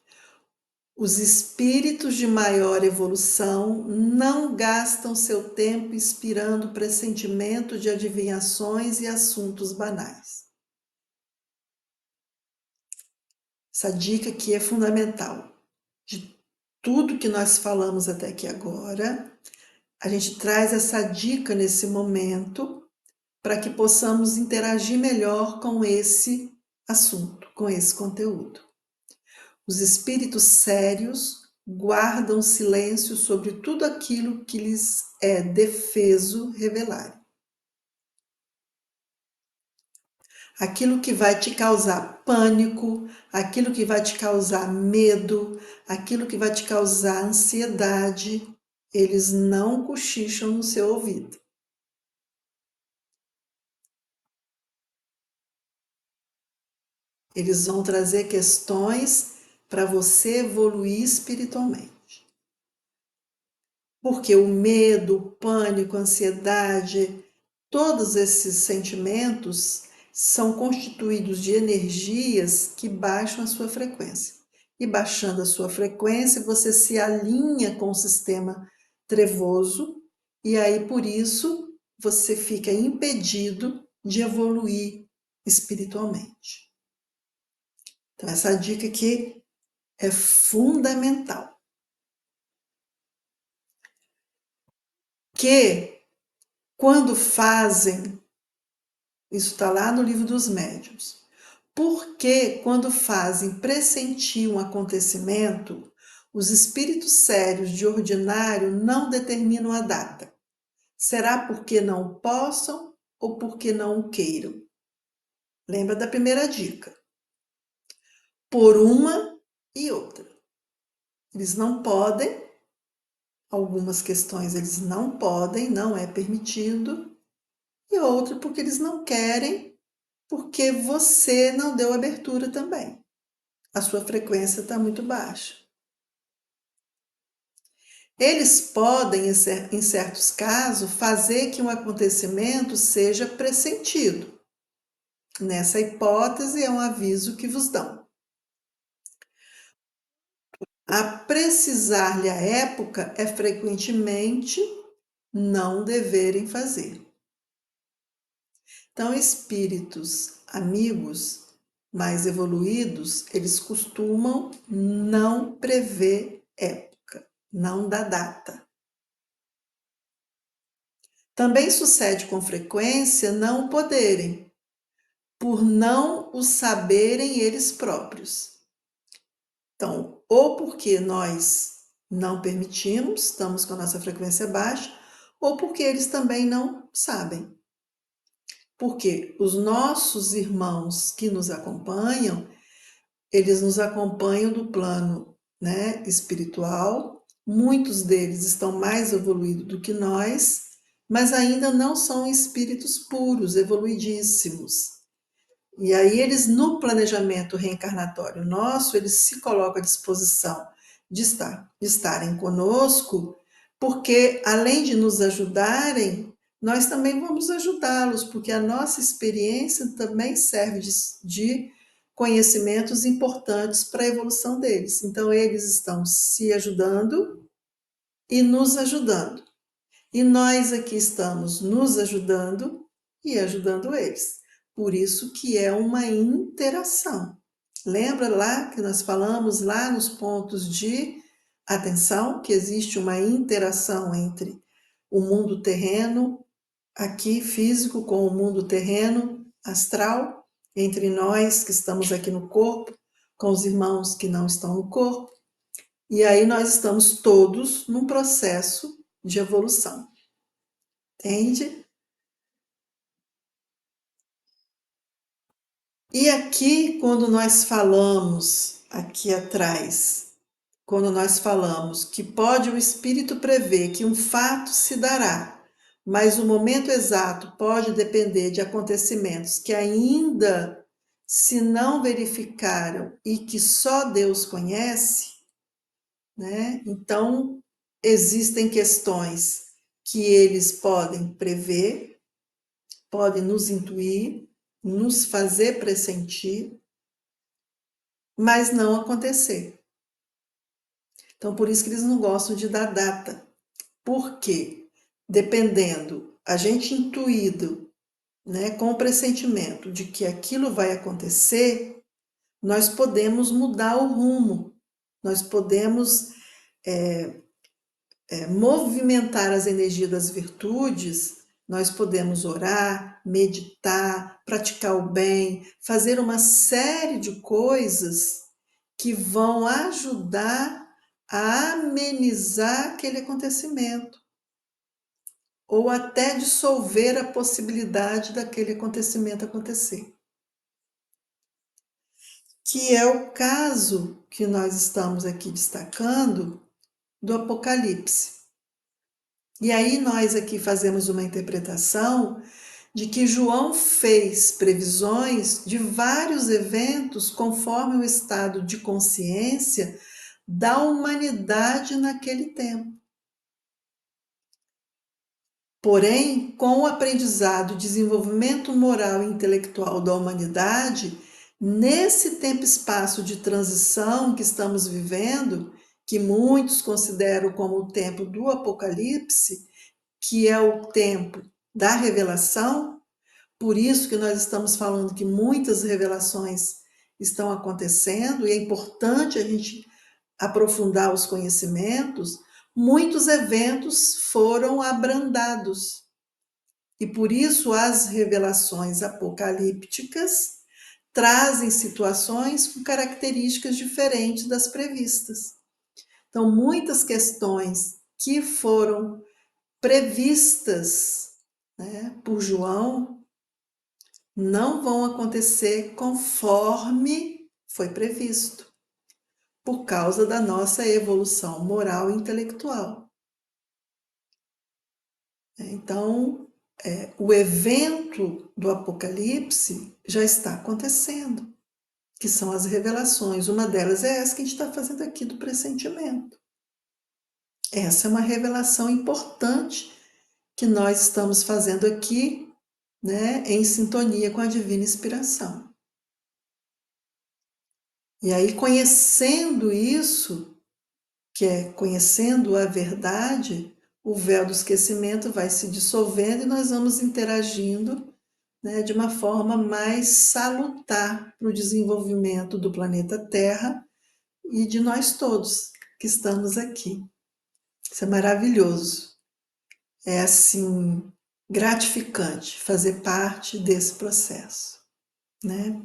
Os espíritos de maior evolução não gastam seu tempo inspirando pressentimento de adivinhações e assuntos banais. Essa dica aqui é fundamental. De tudo que nós falamos até aqui agora, a gente traz essa dica nesse momento para que possamos interagir melhor com esse assunto, com esse conteúdo. Os espíritos sérios guardam silêncio sobre tudo aquilo que lhes é defeso revelar. Aquilo que vai te causar pânico, aquilo que vai te causar medo, aquilo que vai te causar ansiedade, eles não cochicham no seu ouvido. Eles vão trazer questões para você evoluir espiritualmente. Porque o medo, o pânico, a ansiedade, todos esses sentimentos são constituídos de energias que baixam a sua frequência. E baixando a sua frequência, você se alinha com o sistema trevoso, e aí por isso você fica impedido de evoluir espiritualmente. Então, essa dica aqui é fundamental. Que quando fazem, isso está lá no livro dos médiuns, Porque quando fazem pressentir um acontecimento, os espíritos sérios de ordinário não determinam a data. Será porque não o possam ou porque não o queiram? Lembra da primeira dica? Por uma e outra. Eles não podem, algumas questões eles não podem, não é permitido, e outra porque eles não querem, porque você não deu abertura também. A sua frequência está muito baixa. Eles podem, em certos casos, fazer que um acontecimento seja pressentido. Nessa hipótese, é um aviso que vos dão. A precisar-lhe a época é frequentemente não deverem fazer. Então, espíritos amigos mais evoluídos, eles costumam não prever época, não dar data. Também sucede com frequência não poderem, por não o saberem eles próprios. Então, ou porque nós não permitimos, estamos com a nossa frequência baixa, ou porque eles também não sabem. Porque os nossos irmãos que nos acompanham, eles nos acompanham do plano, né, espiritual. Muitos deles estão mais evoluídos do que nós, mas ainda não são espíritos puros, evoluidíssimos. E aí eles, no planejamento reencarnatório nosso, eles se colocam à disposição de estarem conosco, porque além de nos ajudarem, nós também vamos ajudá-los, porque a nossa experiência também serve de conhecimentos importantes para a evolução deles. Então, eles estão se ajudando e nos ajudando. E nós aqui estamos nos ajudando e ajudando eles. Por isso que é uma interação. Lembra lá que nós falamos lá nos pontos de atenção que existe uma interação entre o mundo terreno, aqui físico, com o mundo terreno astral, entre nós que estamos aqui no corpo, com os irmãos que não estão no corpo. E aí nós estamos todos num processo de evolução. Entende? E aqui, quando nós falamos, aqui atrás, quando nós falamos que pode o espírito prever que um fato se dará, mas o momento exato pode depender de acontecimentos que ainda se não verificaram e que só Deus conhece, né? Então, existem questões que eles podem prever, podem nos intuir, nos fazer pressentir, mas não acontecer. Então, por isso que eles não gostam de dar data. Por quê? Dependendo, a gente intuído, né, com o pressentimento de que aquilo vai acontecer, nós podemos mudar o rumo, nós podemos movimentar as energias das virtudes, nós podemos orar, meditar, praticar o bem, fazer uma série de coisas que vão ajudar a amenizar aquele acontecimento, ou até dissolver a possibilidade daquele acontecimento acontecer. Que é o caso que nós estamos aqui destacando do Apocalipse. E aí nós aqui fazemos uma interpretação de que João fez previsões de vários eventos conforme o estado de consciência da humanidade naquele tempo. Porém, com o aprendizado e desenvolvimento moral e intelectual da humanidade, nesse tempo e espaço de transição que estamos vivendo, que muitos consideram como o tempo do Apocalipse, que é o tempo da revelação, por isso que nós estamos falando que muitas revelações estão acontecendo e é importante a gente aprofundar os conhecimentos, muitos eventos foram abrandados. E por isso as revelações apocalípticas trazem situações com características diferentes das previstas. Então, muitas questões que foram previstas, né, por João não vão acontecer conforme foi previsto, por causa da nossa evolução moral e intelectual. Então, o evento do Apocalipse já está acontecendo, que são as revelações. Uma delas é essa que a gente está fazendo aqui do pressentimento. Essa é uma revelação importante que nós estamos fazendo aqui, né, em sintonia com a divina inspiração. E aí, conhecendo isso, que é conhecendo a verdade, o véu do esquecimento vai se dissolvendo e nós vamos interagindo, né, de uma forma mais salutar para o desenvolvimento do planeta Terra e de nós todos que estamos aqui. Isso é maravilhoso. É assim gratificante fazer parte desse processo, né?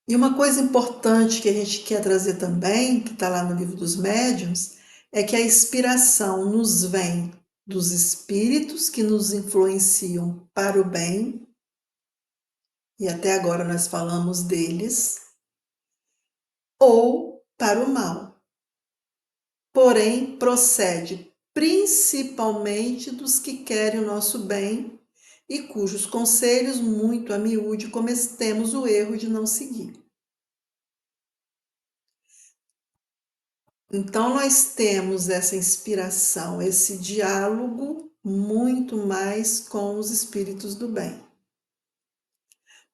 E uma coisa importante que a gente quer trazer também, que está lá no Livro dos Médiuns, é que a inspiração nos vem dos espíritos que nos influenciam para o bem, e até agora nós falamos deles, ou para o mal. Porém, procede principalmente dos que querem o nosso bem e cujos conselhos, muito a miúde, cometemos o erro de não seguir. Então, nós temos essa inspiração, esse diálogo muito mais com os espíritos do bem.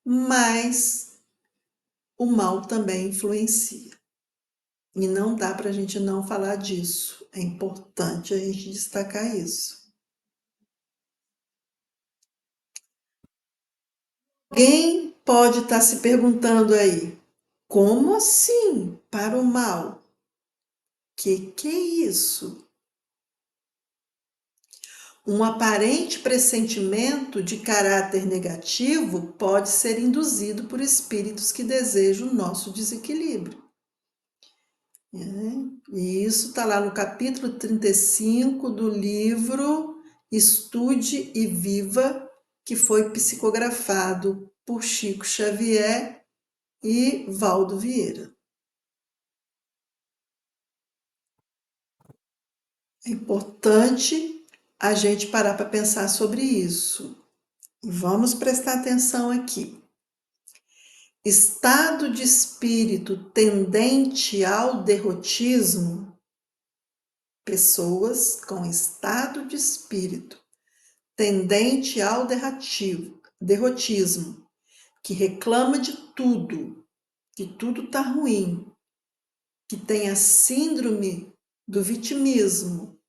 Mas o mal também influencia. E não dá para a gente não falar disso. É importante a gente destacar isso. Alguém pode estar se perguntando aí, como assim para o mal? Que é isso? Um aparente pressentimento de caráter negativo pode ser induzido por espíritos que desejam o nosso desequilíbrio. E isso está lá no capítulo 35 do livro Estude e Viva, que foi psicografado por Chico Xavier e Valdo Vieira. É importante a gente parar para pensar sobre isso. Vamos prestar atenção aqui. Estado de espírito tendente ao derrotismo, pessoas com estado de espírito tendente ao derrotismo, que reclama de tudo, que tudo está ruim, que tem a síndrome do vitimismo,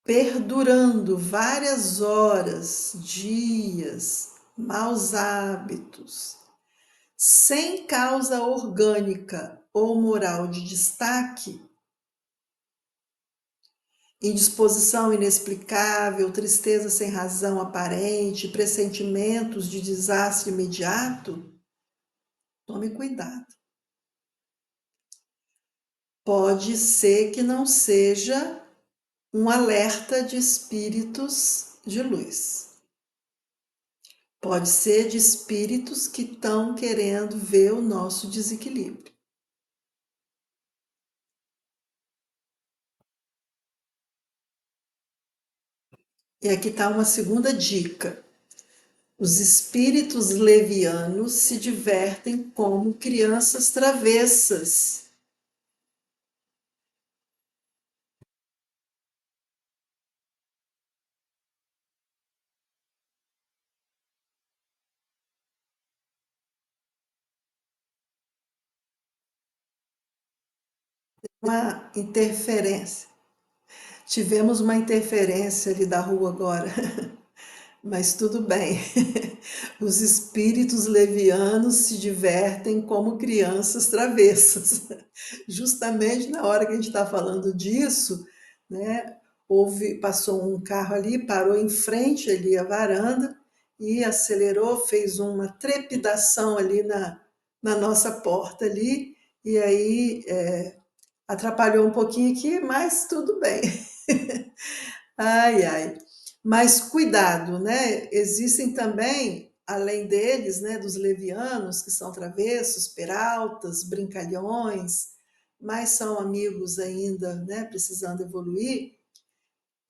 perdurando várias horas, dias, maus hábitos, sem causa orgânica ou moral de destaque, indisposição inexplicável, tristeza sem razão aparente, pressentimentos de desastre imediato, tome cuidado. Pode ser que não seja um alerta de espíritos de luz. Pode ser de espíritos que estão querendo ver o nosso desequilíbrio. E aqui está uma segunda dica. Os espíritos levianos se divertem como crianças travessas. Uma interferência. Tivemos uma interferência ali da rua agora, mas tudo bem. Os espíritos levianos se divertem como crianças travessas. Justamente na hora que a gente está falando disso, né, passou um carro ali, parou em frente ali à varanda e acelerou, fez uma trepidação ali na nossa porta ali, e aí atrapalhou um pouquinho aqui, mas tudo bem. Ai, ai. Mas cuidado, né? Existem também, além deles, né, dos levianos, que são travessos, peraltas, brincalhões, mas são amigos ainda, né, precisando evoluir.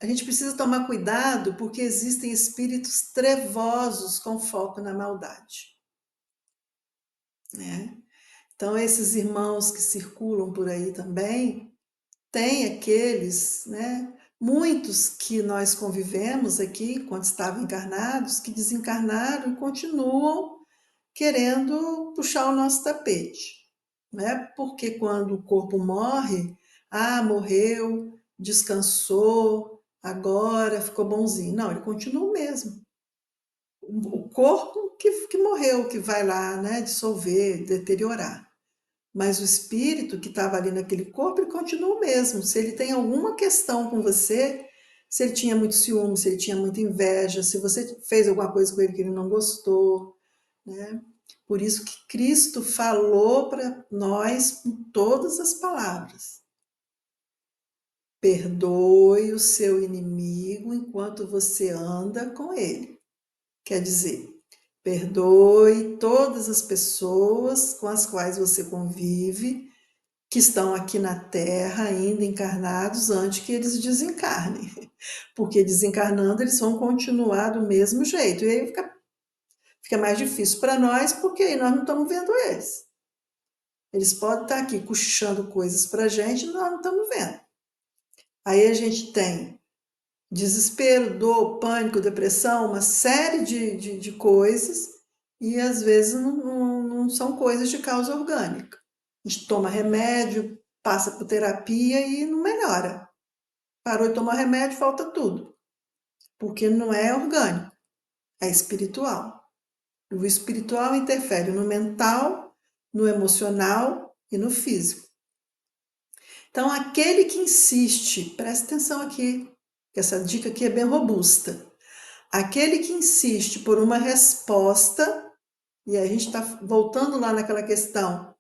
A gente precisa tomar cuidado porque existem espíritos trevosos com foco na maldade, né? Então, esses irmãos que circulam por aí também, tem aqueles, né? Muitos que nós convivemos aqui, quando estavam encarnados, que desencarnaram e continuam querendo puxar o nosso tapete, né? Porque quando o corpo morre, morreu, descansou, agora ficou bonzinho. Não, ele continua o mesmo. O corpo que morreu, que vai lá, né, dissolver, deteriorar. Mas o espírito que estava ali naquele corpo, ele continua o mesmo. Se ele tem alguma questão com você, se ele tinha muito ciúme, se ele tinha muita inveja, se você fez alguma coisa com ele que ele não gostou, né? Por isso que Cristo falou para nós com todas as palavras: perdoe o seu inimigo enquanto você anda com ele. Quer dizer, perdoe todas as pessoas com as quais você convive, que estão aqui na Terra ainda encarnados antes que eles desencarnem. Porque desencarnando eles vão continuar do mesmo jeito. E aí fica mais difícil para nós, porque aí nós não estamos vendo eles. Eles podem estar aqui cochichando coisas para a gente e nós não estamos vendo. Aí a gente tem desespero, dor, pânico, depressão, uma série de coisas, e às vezes não são coisas de causa orgânica. A gente toma remédio, passa por terapia e não melhora. Parou de tomar remédio, falta tudo. Porque não é orgânico, é espiritual. O espiritual interfere no mental, no emocional e no físico. Então, aquele que insiste, presta atenção aqui, que essa dica aqui é bem robusta. Aquele que insiste por uma resposta, e a gente está voltando lá naquela questão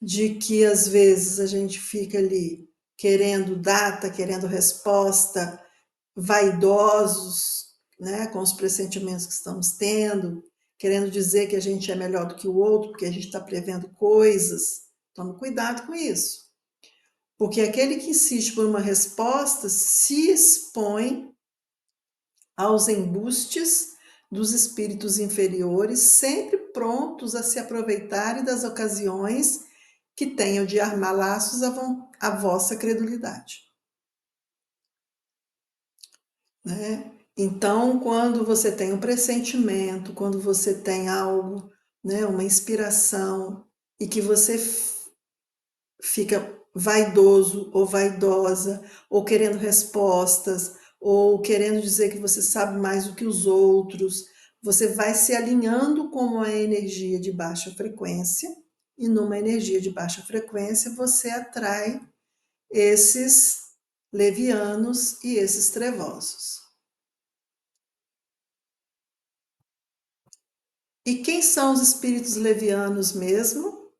de que às vezes a gente fica ali querendo data, querendo resposta, vaidosos, né, com os pressentimentos que estamos tendo, querendo dizer que a gente é melhor do que o outro, porque a gente está prevendo coisas. Tome cuidado com isso. Porque aquele que insiste por uma resposta se expõe aos embustes dos espíritos inferiores, sempre prontos a se aproveitarem das ocasiões que tenham de armar laços à vossa credulidade, né? Então, quando você tem um pressentimento, quando você tem algo, né, uma inspiração, e que você fica vaidoso ou vaidosa, ou querendo respostas, ou querendo dizer que você sabe mais do que os outros, você vai se alinhando com uma energia de baixa frequência, e numa energia de baixa frequência você atrai esses levianos e esses trevosos. E quem são os espíritos levianos mesmo?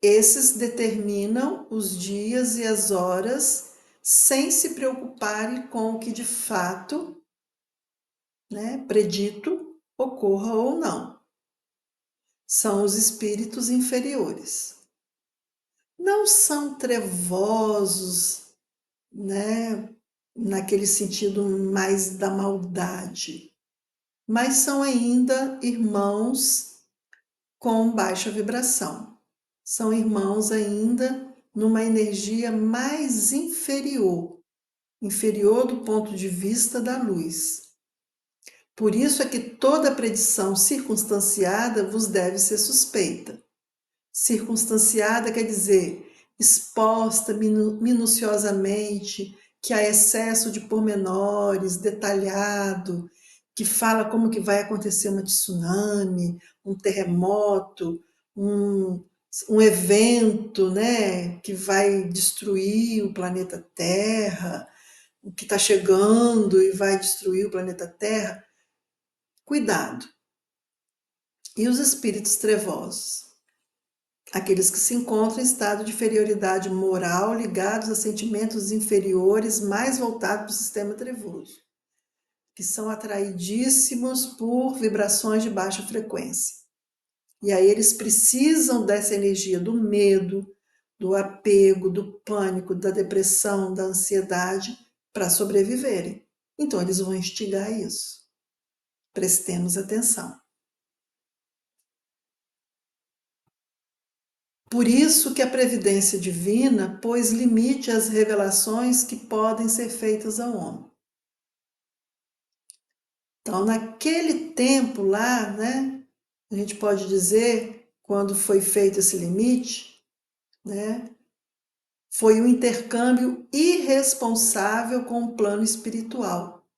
Esses determinam os dias e as horas sem se preocuparem com o que de fato, né, predito ocorra ou não. São os espíritos inferiores. Não são trevosos, né, naquele sentido mais da maldade, mas são ainda irmãos com baixa vibração. São irmãos ainda numa energia mais inferior, inferior do ponto de vista da luz. Por isso é que toda predição circunstanciada vos deve ser suspeita. Circunstanciada quer dizer exposta minuciosamente, que há excesso de pormenores, detalhado, que fala como que vai acontecer uma tsunami, um terremoto, um, um evento, né, que vai destruir o planeta Terra, o que está chegando e vai destruir o planeta Terra, cuidado. E os espíritos trevosos? Aqueles que se encontram em estado de inferioridade moral, ligados a sentimentos inferiores, mais voltados para o sistema trevoso, que são atraidíssimos por vibrações de baixa frequência. E aí eles precisam dessa energia do medo, do apego, do pânico, da depressão, da ansiedade para sobreviverem. Então eles vão instigar isso. Prestemos atenção. Por isso que a previdência divina pôs limite às revelações que podem ser feitas ao homem. Então, naquele tempo lá, né, a gente pode dizer, quando foi feito esse limite, né, foi um intercâmbio irresponsável com o plano espiritual.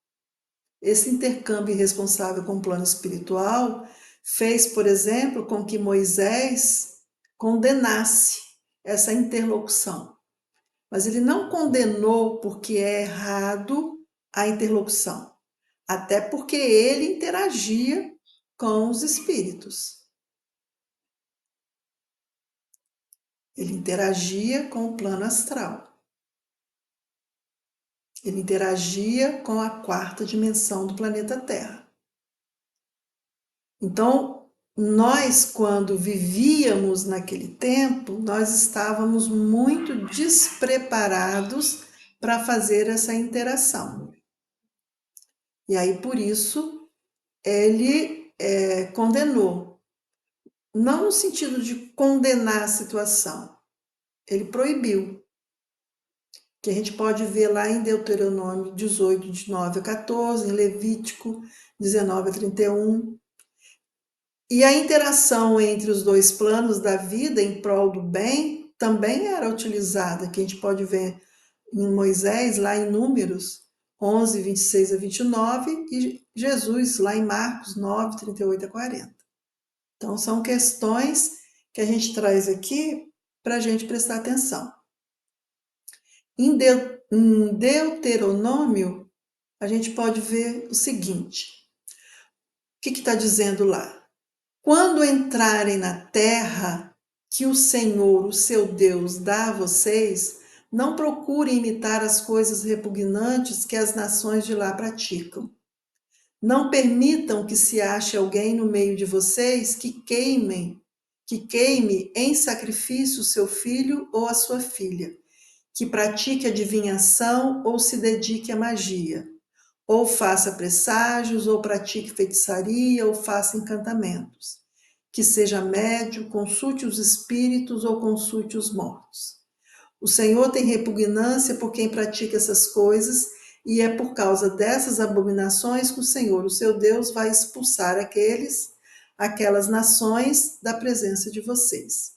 Esse intercâmbio irresponsável com o plano espiritual fez, por exemplo, com que Moisés condenasse essa interlocução. Mas ele não condenou porque é errado a interlocução, até porque ele interagia com os espíritos. Ele interagia com o plano astral. Ele interagia com a quarta dimensão do planeta Terra. Então, nós, quando vivíamos naquele tempo, nós estávamos muito despreparados para fazer essa interação. E aí, por isso, ele condenou. Não no sentido de condenar a situação, ele proibiu. Que a gente pode ver lá em Deuteronômio 18, de 9 a 14, em Levítico 19 a 31. E a interação entre os dois planos da vida em prol do bem também era utilizada, que a gente pode ver em Moisés, lá em Números 11, 26 a 29, e Jesus, lá em Marcos 9, 38 a 40. Então, são questões que a gente traz aqui para a gente prestar atenção. Em Deuteronômio, a gente pode ver o seguinte: o que está dizendo lá? Quando entrarem na terra que o Senhor, o seu Deus, dá a vocês, não procurem imitar as coisas repugnantes que as nações de lá praticam. Não permitam que se ache alguém no meio de vocês que queime em sacrifício o seu filho ou a sua filha, que pratique adivinhação ou se dedique à magia, ou faça presságios, ou pratique feitiçaria, ou faça encantamentos, que seja médio, consulte os espíritos ou consulte os mortos. O Senhor tem repugnância por quem pratica essas coisas, e é por causa dessas abominações que o Senhor, o seu Deus, vai expulsar aquelas nações da presença de vocês.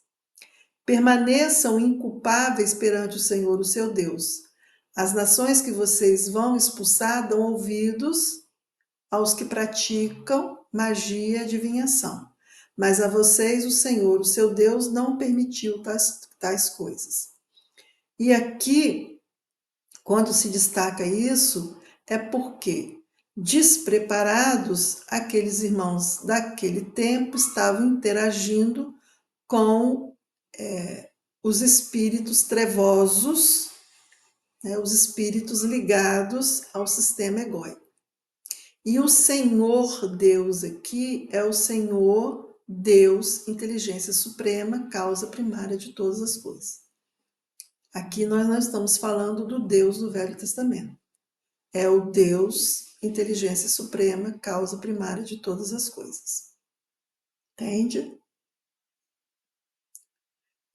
Permaneçam inculpáveis perante o Senhor, o seu Deus. As nações que vocês vão expulsar dão ouvidos aos que praticam magia e adivinhação. Mas a vocês, o Senhor, o seu Deus, não permitiu tais coisas. E aqui, quando se destaca isso, é porque, despreparados, aqueles irmãos daquele tempo estavam interagindo com os espíritos trevosos, né, os espíritos ligados ao sistema egóico. E o Senhor Deus aqui é o Senhor Deus, inteligência suprema, causa primária de todas as coisas. Aqui nós não estamos falando do Deus do Velho Testamento. É o Deus, inteligência suprema, causa primária de todas as coisas. Entende?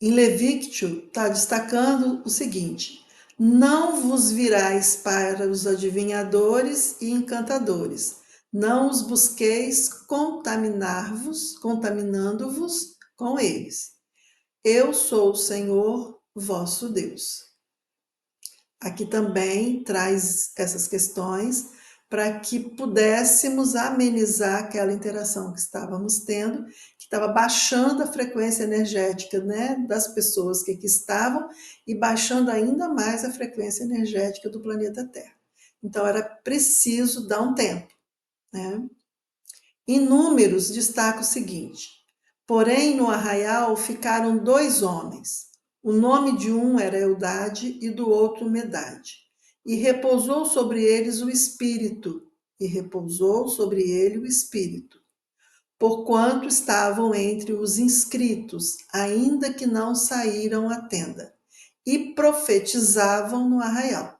Em Levítico está destacando o seguinte: não vos virais para os adivinhadores e encantadores, não os busqueis contaminando-vos com eles. Eu sou o Senhor, vosso Deus. Aqui também traz essas questões para que pudéssemos amenizar aquela interação que estávamos tendo, que estava baixando a frequência energética, né, das pessoas que aqui estavam e baixando ainda mais a frequência energética do planeta Terra. Então era preciso dar um tempo, né? Em Números destaca o seguinte: porém no arraial ficaram 2 homens. O nome de um era Eldade e do outro Medade. E repousou sobre eles o Espírito, e repousou sobre ele o Espírito, porquanto estavam entre os inscritos, ainda que não saíram à tenda, e profetizavam no arraial.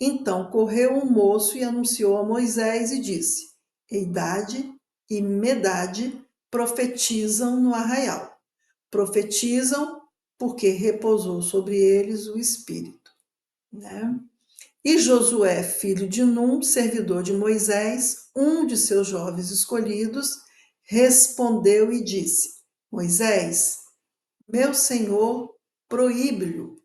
Então correu um moço e anunciou a Moisés e disse: Eidade e Medade profetizam no arraial. Profetizam porque repousou sobre eles o Espírito, né? E Josué, filho de Num, servidor de Moisés, um de seus jovens escolhidos, respondeu e disse: Moisés, meu senhor, proíbe-lhe.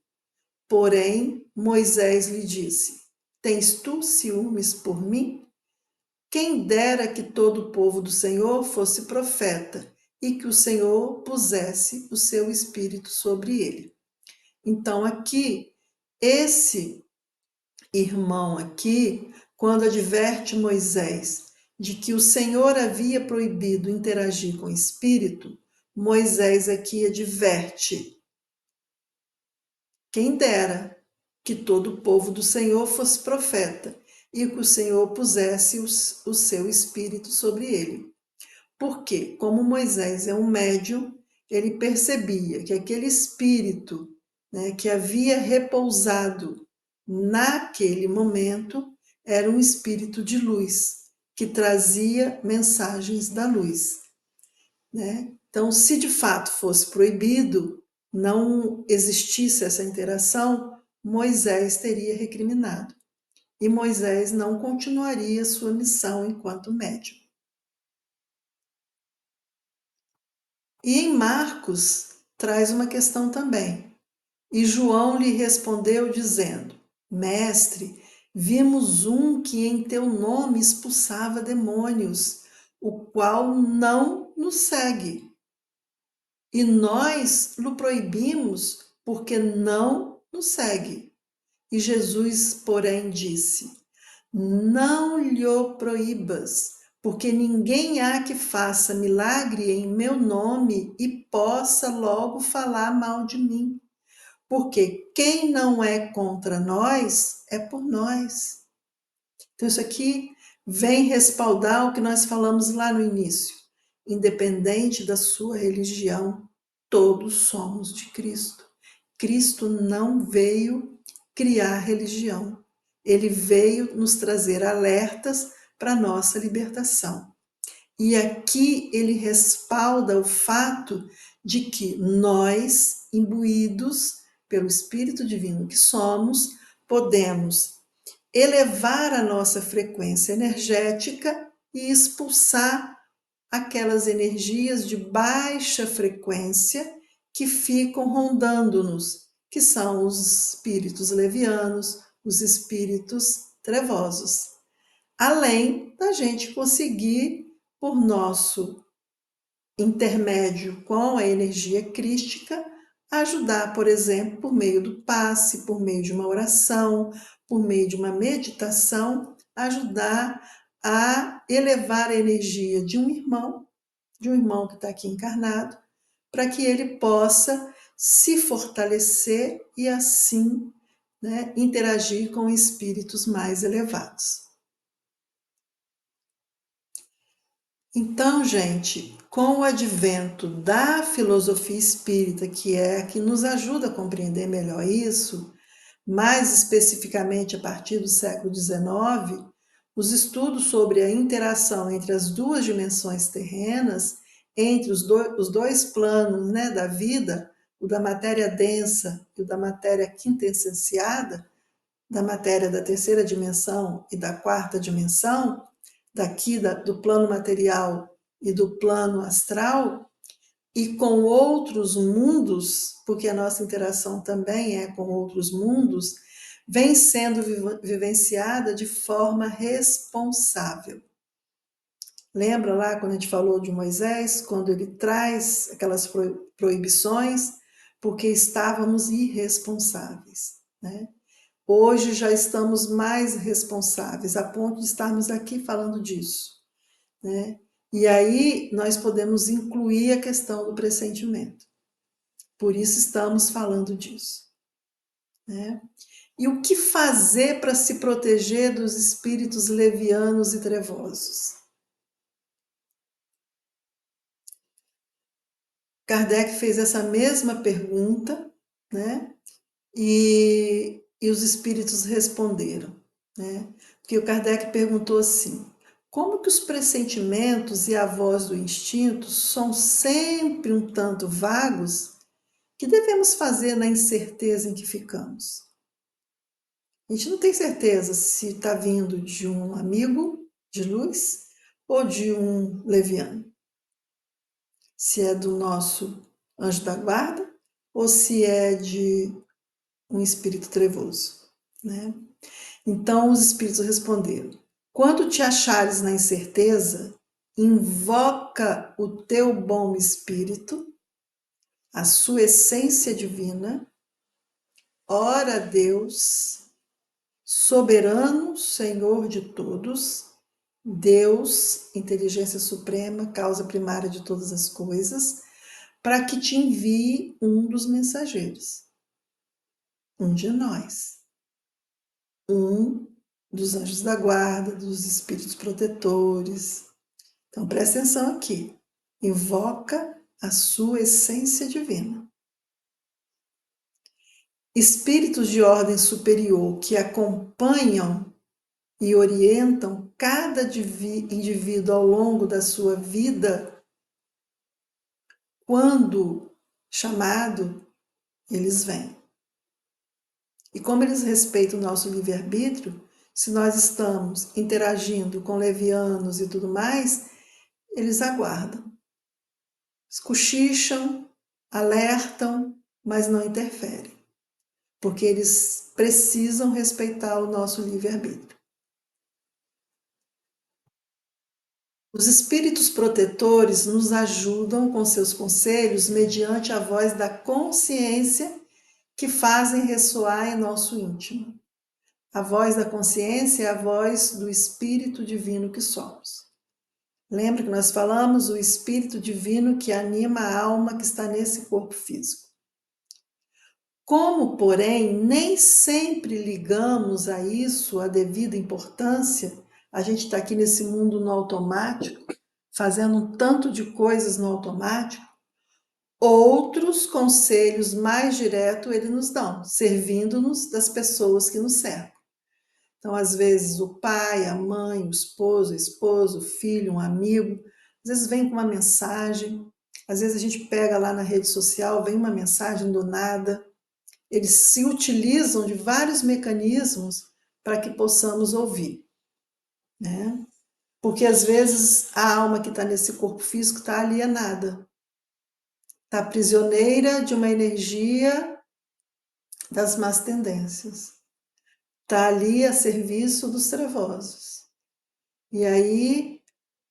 Porém, Moisés lhe disse: Tens tu ciúmes por mim? Quem dera que todo o povo do Senhor fosse profeta e que o Senhor pusesse o seu espírito sobre ele. Então, aqui, esse irmão aqui, quando adverte Moisés de que o Senhor havia proibido interagir com o espírito, Moisés aqui adverte: quem dera que todo o povo do Senhor fosse profeta e que o Senhor pusesse o seu espírito sobre ele. Porque, como Moisés é um médium, ele percebia que aquele espírito, né, que havia repousado naquele momento era um espírito de luz, que trazia mensagens da luz, né? Então, se de fato fosse proibido, não existisse essa interação, Moisés teria recriminado. E Moisés não continuaria sua missão enquanto médium. E em Marcos traz uma questão também. E João lhe respondeu dizendo: Mestre, vimos um que em teu nome expulsava demônios, o qual não nos segue. E nós lhe proibimos porque não nos segue. E Jesus, porém, disse: Não lhe proíbas, porque ninguém há que faça milagre em meu nome e possa logo falar mal de mim. Porque quem não é contra nós é por nós. Então, isso aqui vem respaldar o que nós falamos lá no início. Independente da sua religião, todos somos de Cristo. Cristo não veio criar religião. Ele veio nos trazer alertas para a nossa libertação. E aqui ele respalda o fato de que nós, imbuídos pelo Espírito Divino que somos, podemos elevar a nossa frequência energética e expulsar aquelas energias de baixa frequência que ficam rondando-nos, que são os espíritos levianos, os espíritos trevosos. Além da gente conseguir, por nosso intermédio com a energia crística, ajudar, por exemplo, por meio do passe, por meio de uma oração, por meio de uma meditação, ajudar a elevar a energia de um irmão que está aqui encarnado, para que ele possa se fortalecer e assim, né, interagir com espíritos mais elevados. Então, gente, com o advento da filosofia espírita, que é a que nos ajuda a compreender melhor isso, mais especificamente a partir do século XIX, os estudos sobre a interação entre as duas dimensões terrenas, entre os dois planos, né, da vida, o da matéria densa e o da matéria quintessenciada, da matéria da terceira dimensão e da quarta dimensão, daqui do plano material e do plano astral, e com outros mundos, porque a nossa interação também é com outros mundos, vem sendo vivenciada de forma responsável. Lembra lá quando a gente falou de Moisés, quando ele traz aquelas proibições, porque estávamos irresponsáveis, né? Hoje já estamos mais responsáveis, a ponto de estarmos aqui falando disso, né? E aí nós podemos incluir a questão do pressentimento. Por isso estamos falando disso, né? E o que fazer para se proteger dos espíritos levianos e trevosos? Kardec fez essa mesma pergunta, né? E os espíritos responderam, né? Porque o Kardec perguntou assim: como que os pressentimentos e a voz do instinto são sempre um tanto vagos? Que devemos fazer na incerteza em que ficamos? A gente não tem certeza se está vindo de um amigo de luz ou de um leviano. Se é do nosso anjo da guarda ou se é de um espírito trevoso, né? Então os espíritos responderam: quando te achares na incerteza, invoca o teu bom espírito, a sua essência divina, ora a Deus, soberano, Senhor de todos, Deus, inteligência suprema, causa primária de todas as coisas, para que te envie um dos mensageiros, um de nós, um dos anjos da guarda, dos espíritos protetores. Então presta atenção aqui. Invoca a sua essência divina. Espíritos de ordem superior que acompanham e orientam cada indivíduo ao longo da sua vida, quando chamado, eles vêm. E como eles respeitam o nosso livre-arbítrio, se nós estamos interagindo com levianos e tudo mais, eles aguardam. Cochicham, alertam, mas não interferem, porque eles precisam respeitar o nosso livre-arbítrio. Os espíritos protetores nos ajudam com seus conselhos mediante a voz da consciência que fazem ressoar em nosso íntimo. A voz da consciência é a voz do Espírito Divino que somos. Lembra que nós falamos o Espírito Divino que anima a alma que está nesse corpo físico. Como, porém, nem sempre ligamos a isso a devida importância, a gente está aqui nesse mundo no automático, fazendo um tanto de coisas no automático, outros conselhos mais diretos ele nos dão, servindo-nos das pessoas que nos cercam. Então, às vezes, o pai, a mãe, o esposo, o filho, um amigo, às vezes vem com uma mensagem, às vezes a gente pega lá na rede social, vem uma mensagem do nada. Eles se utilizam de vários mecanismos para que possamos ouvir, né? Porque às vezes a alma que está nesse corpo físico está alienada, está prisioneira de uma energia das más tendências, está ali a serviço dos trevosos. E aí,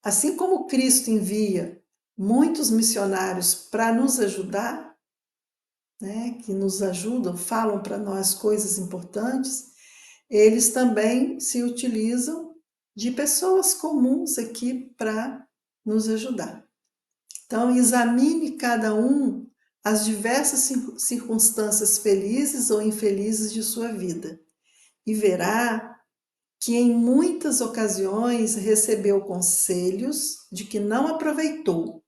assim como Cristo envia muitos missionários para nos ajudar, né, que nos ajudam, falam para nós coisas importantes, eles também se utilizam de pessoas comuns aqui para nos ajudar. Então, examine cada um as diversas circunstâncias felizes ou infelizes de sua vida e verá que em muitas ocasiões recebeu conselhos de que não aproveitou,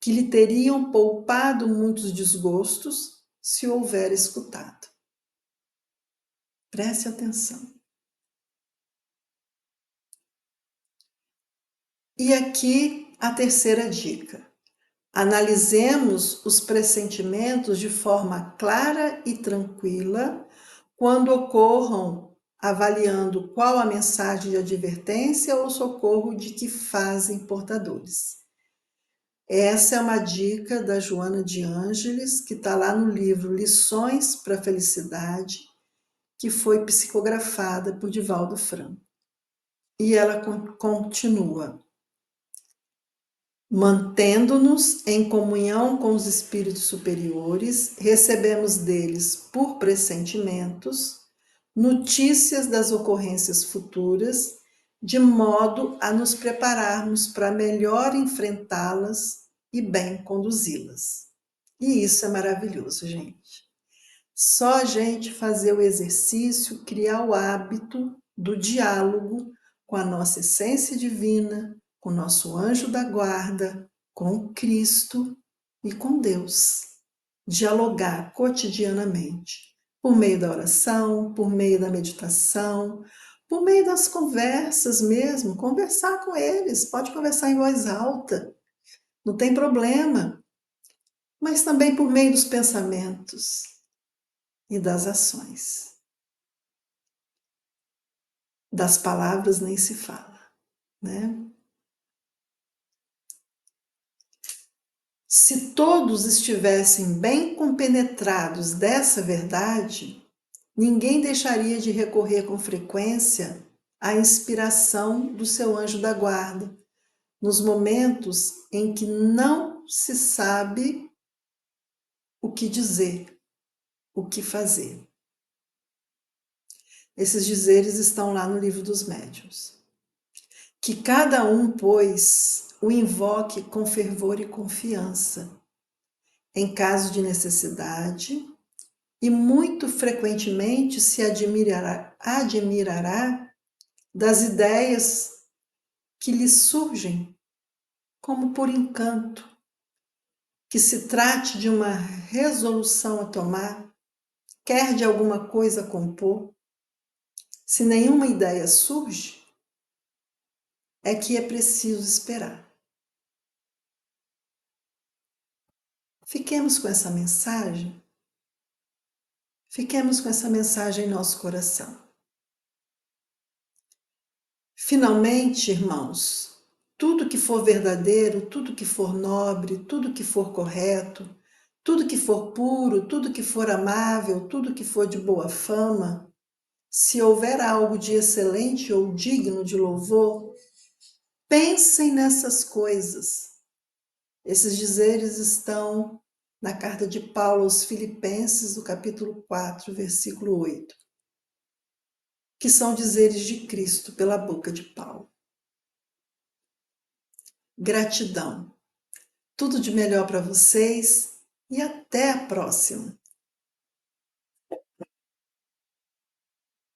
que lhe teriam poupado muitos desgostos se houver escutado. Preste atenção. E aqui a terceira dica. Analisemos os pressentimentos de forma clara e tranquila quando ocorram, avaliando qual a mensagem de advertência ou socorro de que fazem portadores. Essa é uma dica da Joana de Ângeles, que está lá no livro Lições para a Felicidade, que foi psicografada por Divaldo Franco. E ela continua: mantendo-nos em comunhão com os espíritos superiores, recebemos deles por pressentimentos notícias das ocorrências futuras, de modo a nos prepararmos para melhor enfrentá-las e bem conduzi-las. E isso é maravilhoso, gente. Só a gente fazer o exercício, criar o hábito do diálogo com a nossa essência divina, com o nosso anjo da guarda, com Cristo e com Deus. Dialogar cotidianamente, por meio da oração, por meio da meditação, por meio das conversas mesmo, conversar com eles, pode conversar em voz alta, não tem problema, mas também por meio dos pensamentos e das ações. Das palavras nem se fala, né? Se todos estivessem bem compenetrados dessa verdade, ninguém deixaria de recorrer com frequência à inspiração do seu anjo da guarda, nos momentos em que não se sabe o que dizer, o que fazer. Esses dizeres estão lá no Livro dos Médiuns. Que cada um, pois, o invoque com fervor e confiança, em caso de necessidade, e muito frequentemente se admirará das ideias que lhe surgem como por encanto, que se trate de uma resolução a tomar, quer de alguma coisa a compor. Se nenhuma ideia surge, é que é preciso esperar. Fiquemos com essa mensagem. Fiquemos com essa mensagem em nosso coração. Finalmente, irmãos, tudo que for verdadeiro, tudo que for nobre, tudo que for correto, tudo que for puro, tudo que for amável, tudo que for de boa fama, se houver algo de excelente ou digno de louvor, pensem nessas coisas. Esses dizeres estão na carta de Paulo aos Filipenses, do capítulo 4, versículo 8, que são dizeres de Cristo pela boca de Paulo. Gratidão. Tudo de melhor para vocês e até a próxima!